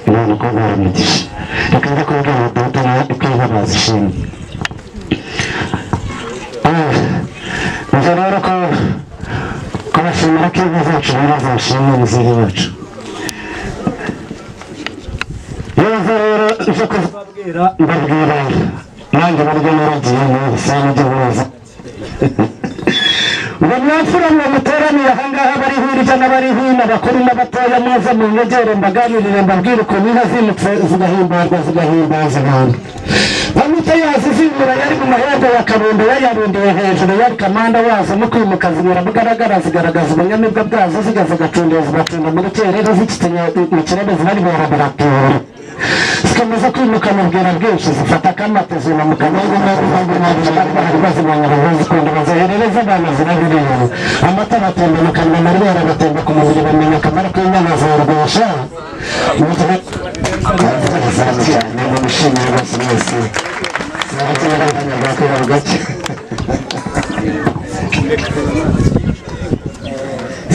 imana ko baramugisha reka njya kubwira data ikwiye bazishimye rero ko kubashimira ko inka zacu bazashimwe muzehe wacu yoza rero ije kuzababwira mbabwira nanjye buryo naragiye neza n'ibyo neza ngo mwafura mwe muteraniye ahangaha bari hirya n'abari hino abakuru n'abatoya muze mu nyegere mbaganirire mbabwire ukuntu inka zimutse zigahimbarwa zigahimbaza abantu bamute yazizimura yari mu mahembe ya karundo yayarundiye hejuru yari kamanda wazo no kwimuka zinyura bugaragara zigaragaza ubunyamibwa bwazo zigaze gacundira zigacunda muri kerere zikitanya mu kirere zibari baratura zikomeza kwimuka mu bwira bwinshi zifata akamate zinamuka n'ubwo bazibonye bazikunda bazoherereza abana zirabireba amata batemba mu kanwa amaribera batemba ku mubiri bamenya akamaro k'inyana zorwesha cyane mu bishimira bose mwese zabagira abanyarwanda kwira gake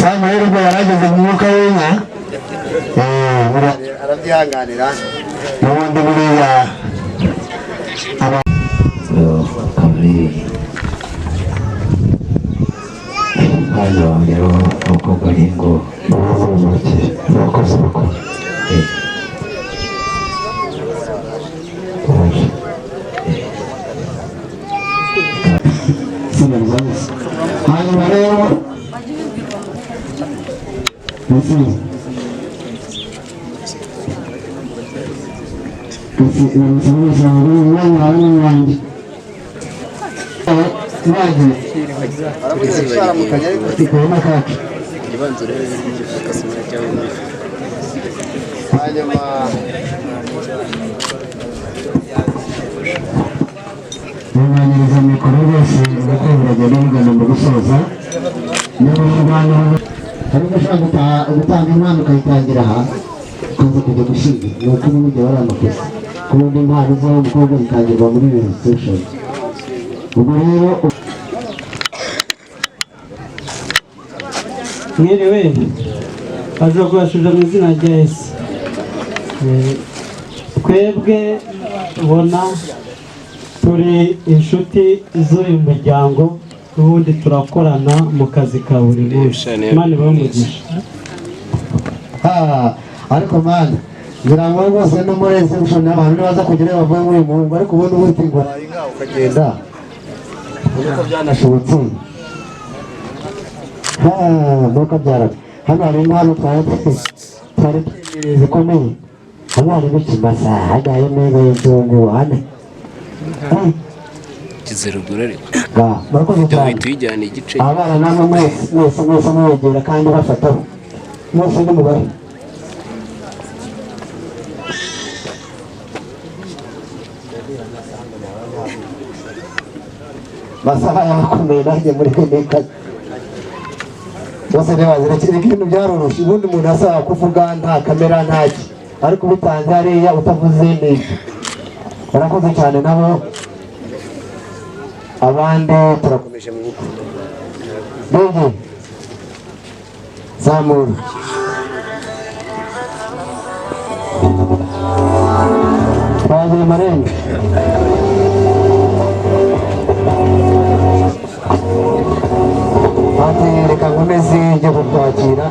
sama rero ubwo yarageze mu mwuka w'inka arabyihanganira n'ubundi buriya kabiri hano rero umukobwa ari ngo abakozi bakuru hanyuma rero mwanyiriza mikoro rwose uko biragenda mugana mu gusoza n'abanyarwanda harimo ushaka gutanga impano ukayitangira aha ukaza kujya gushinga ni uko ubu buryo wari amakosa ku bundi impano z'aho umukobwa zitangirwa muri reception ubwo rero mwiriwe aza kubashuje mu izina rya Yesu twebwe ubona turi inshuti z'uyu muryango ubundi turakorana mu kazi ka buri munsi Imana ibamugisha ariko mana ngira ngo rwose no muri reception abantu baza kugira bavuye muri uyu muhungu ariko ubundi witingura inka ukagenda uko byanashobotse nuko byaraga hano hari impano twari zikomeye hano hari n'ikimasa hajyayo neza y'inzungu ane kizerugura ariko murakoze cyane tuyijyana igice abana namwe mwese mwegera kandi bafataho mwese n'umubare masaha yakomeye nanjye muri nika bose ntibazira ibintu byaroroshye ubundi umuntu asaba kuvuga nta kamera ntaki ariko ubitanze hariya utavuze neza barakoze cyane nabo abandi turakomeje mu bukwe bege zamura twagiye marembe ati reka nkomeze njye kukwakira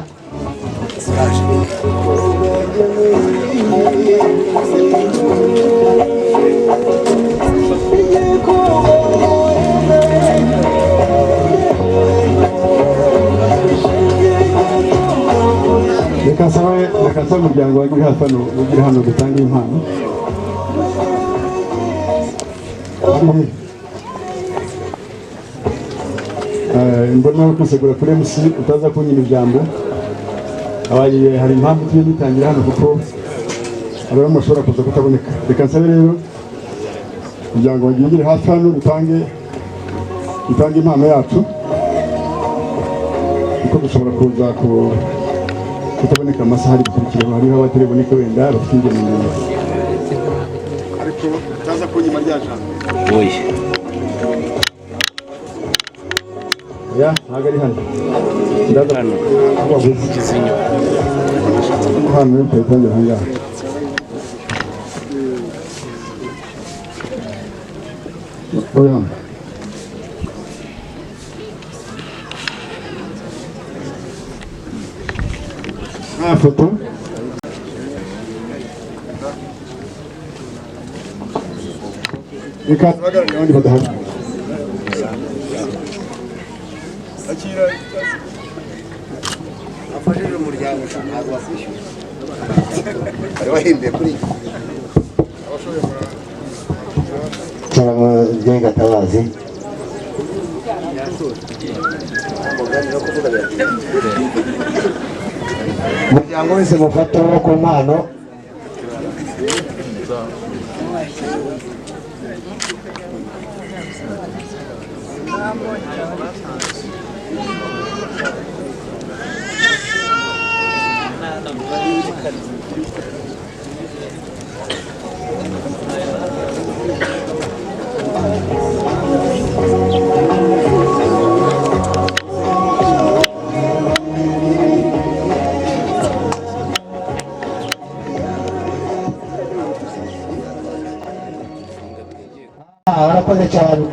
reka nsaba umuryango wa Gihafano ugire hano dutanga impano mbona kwisegura kuri MC utaza kunyina ijambo abagiye hari impamvu tugiye dutangira hano kuko abantu bashobora kuza kutaboneka reka nsabe rero umuryango wagire hafi hano dutange impano yacu kuko dushobora kuza kutaboneka amasaha ari gukurikiraho hariho abatariboneka wenda bafite ingendo ariko utaza kunyima rya jambo oye ya ntabwo ari hano ndaza hano kizinyo hano rero tutangira hangaha oya foto reka tubagaragare abandi badahari afashije umuryango ntabwo wasishyura ari wahimbiye kuri cyangwa bye Gatabazi umuryango wese mufata ku mpano barakoze cyane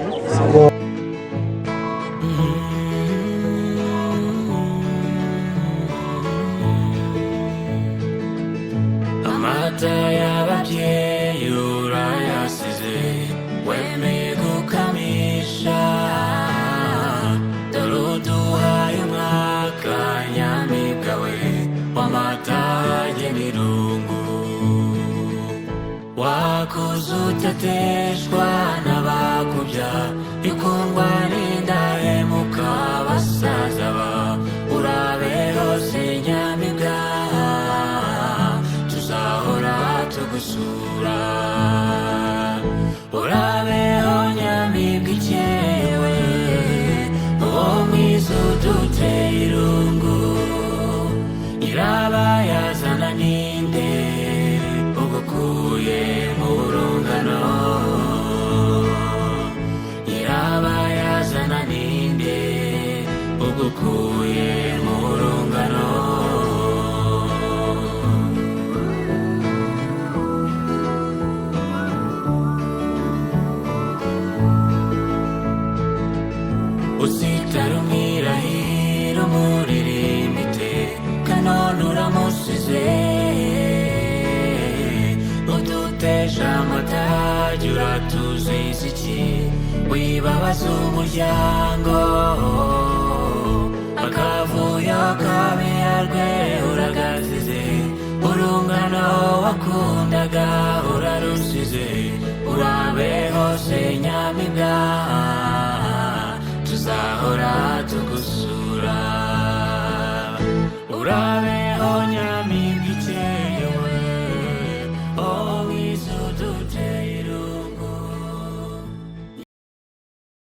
amata y'ababyeyi urayasize wemeye gukamisha dore uduhaye umwaka nyamibwa we w'amata y'ibirungu wakuze utateshwa n'abakubya ikundwa n'indahemuka basaza ba urabe hose nyamibwa tuzahora tugusura urabeho nyamibwa ikewe uwo mwiza uduteye irungu nyirabayazana ninde ugukuye mu burungano nyirabayazana ninde ugukuye mu burungano usitara umwirahiro umuririmite kanone uramusize udutesha amatage uratuziza iki wibabaza umuryango akavuyo kabiyarwe uragazize urungano wakundaga urarusize urabe hose nyamibwa tuzahora tugusura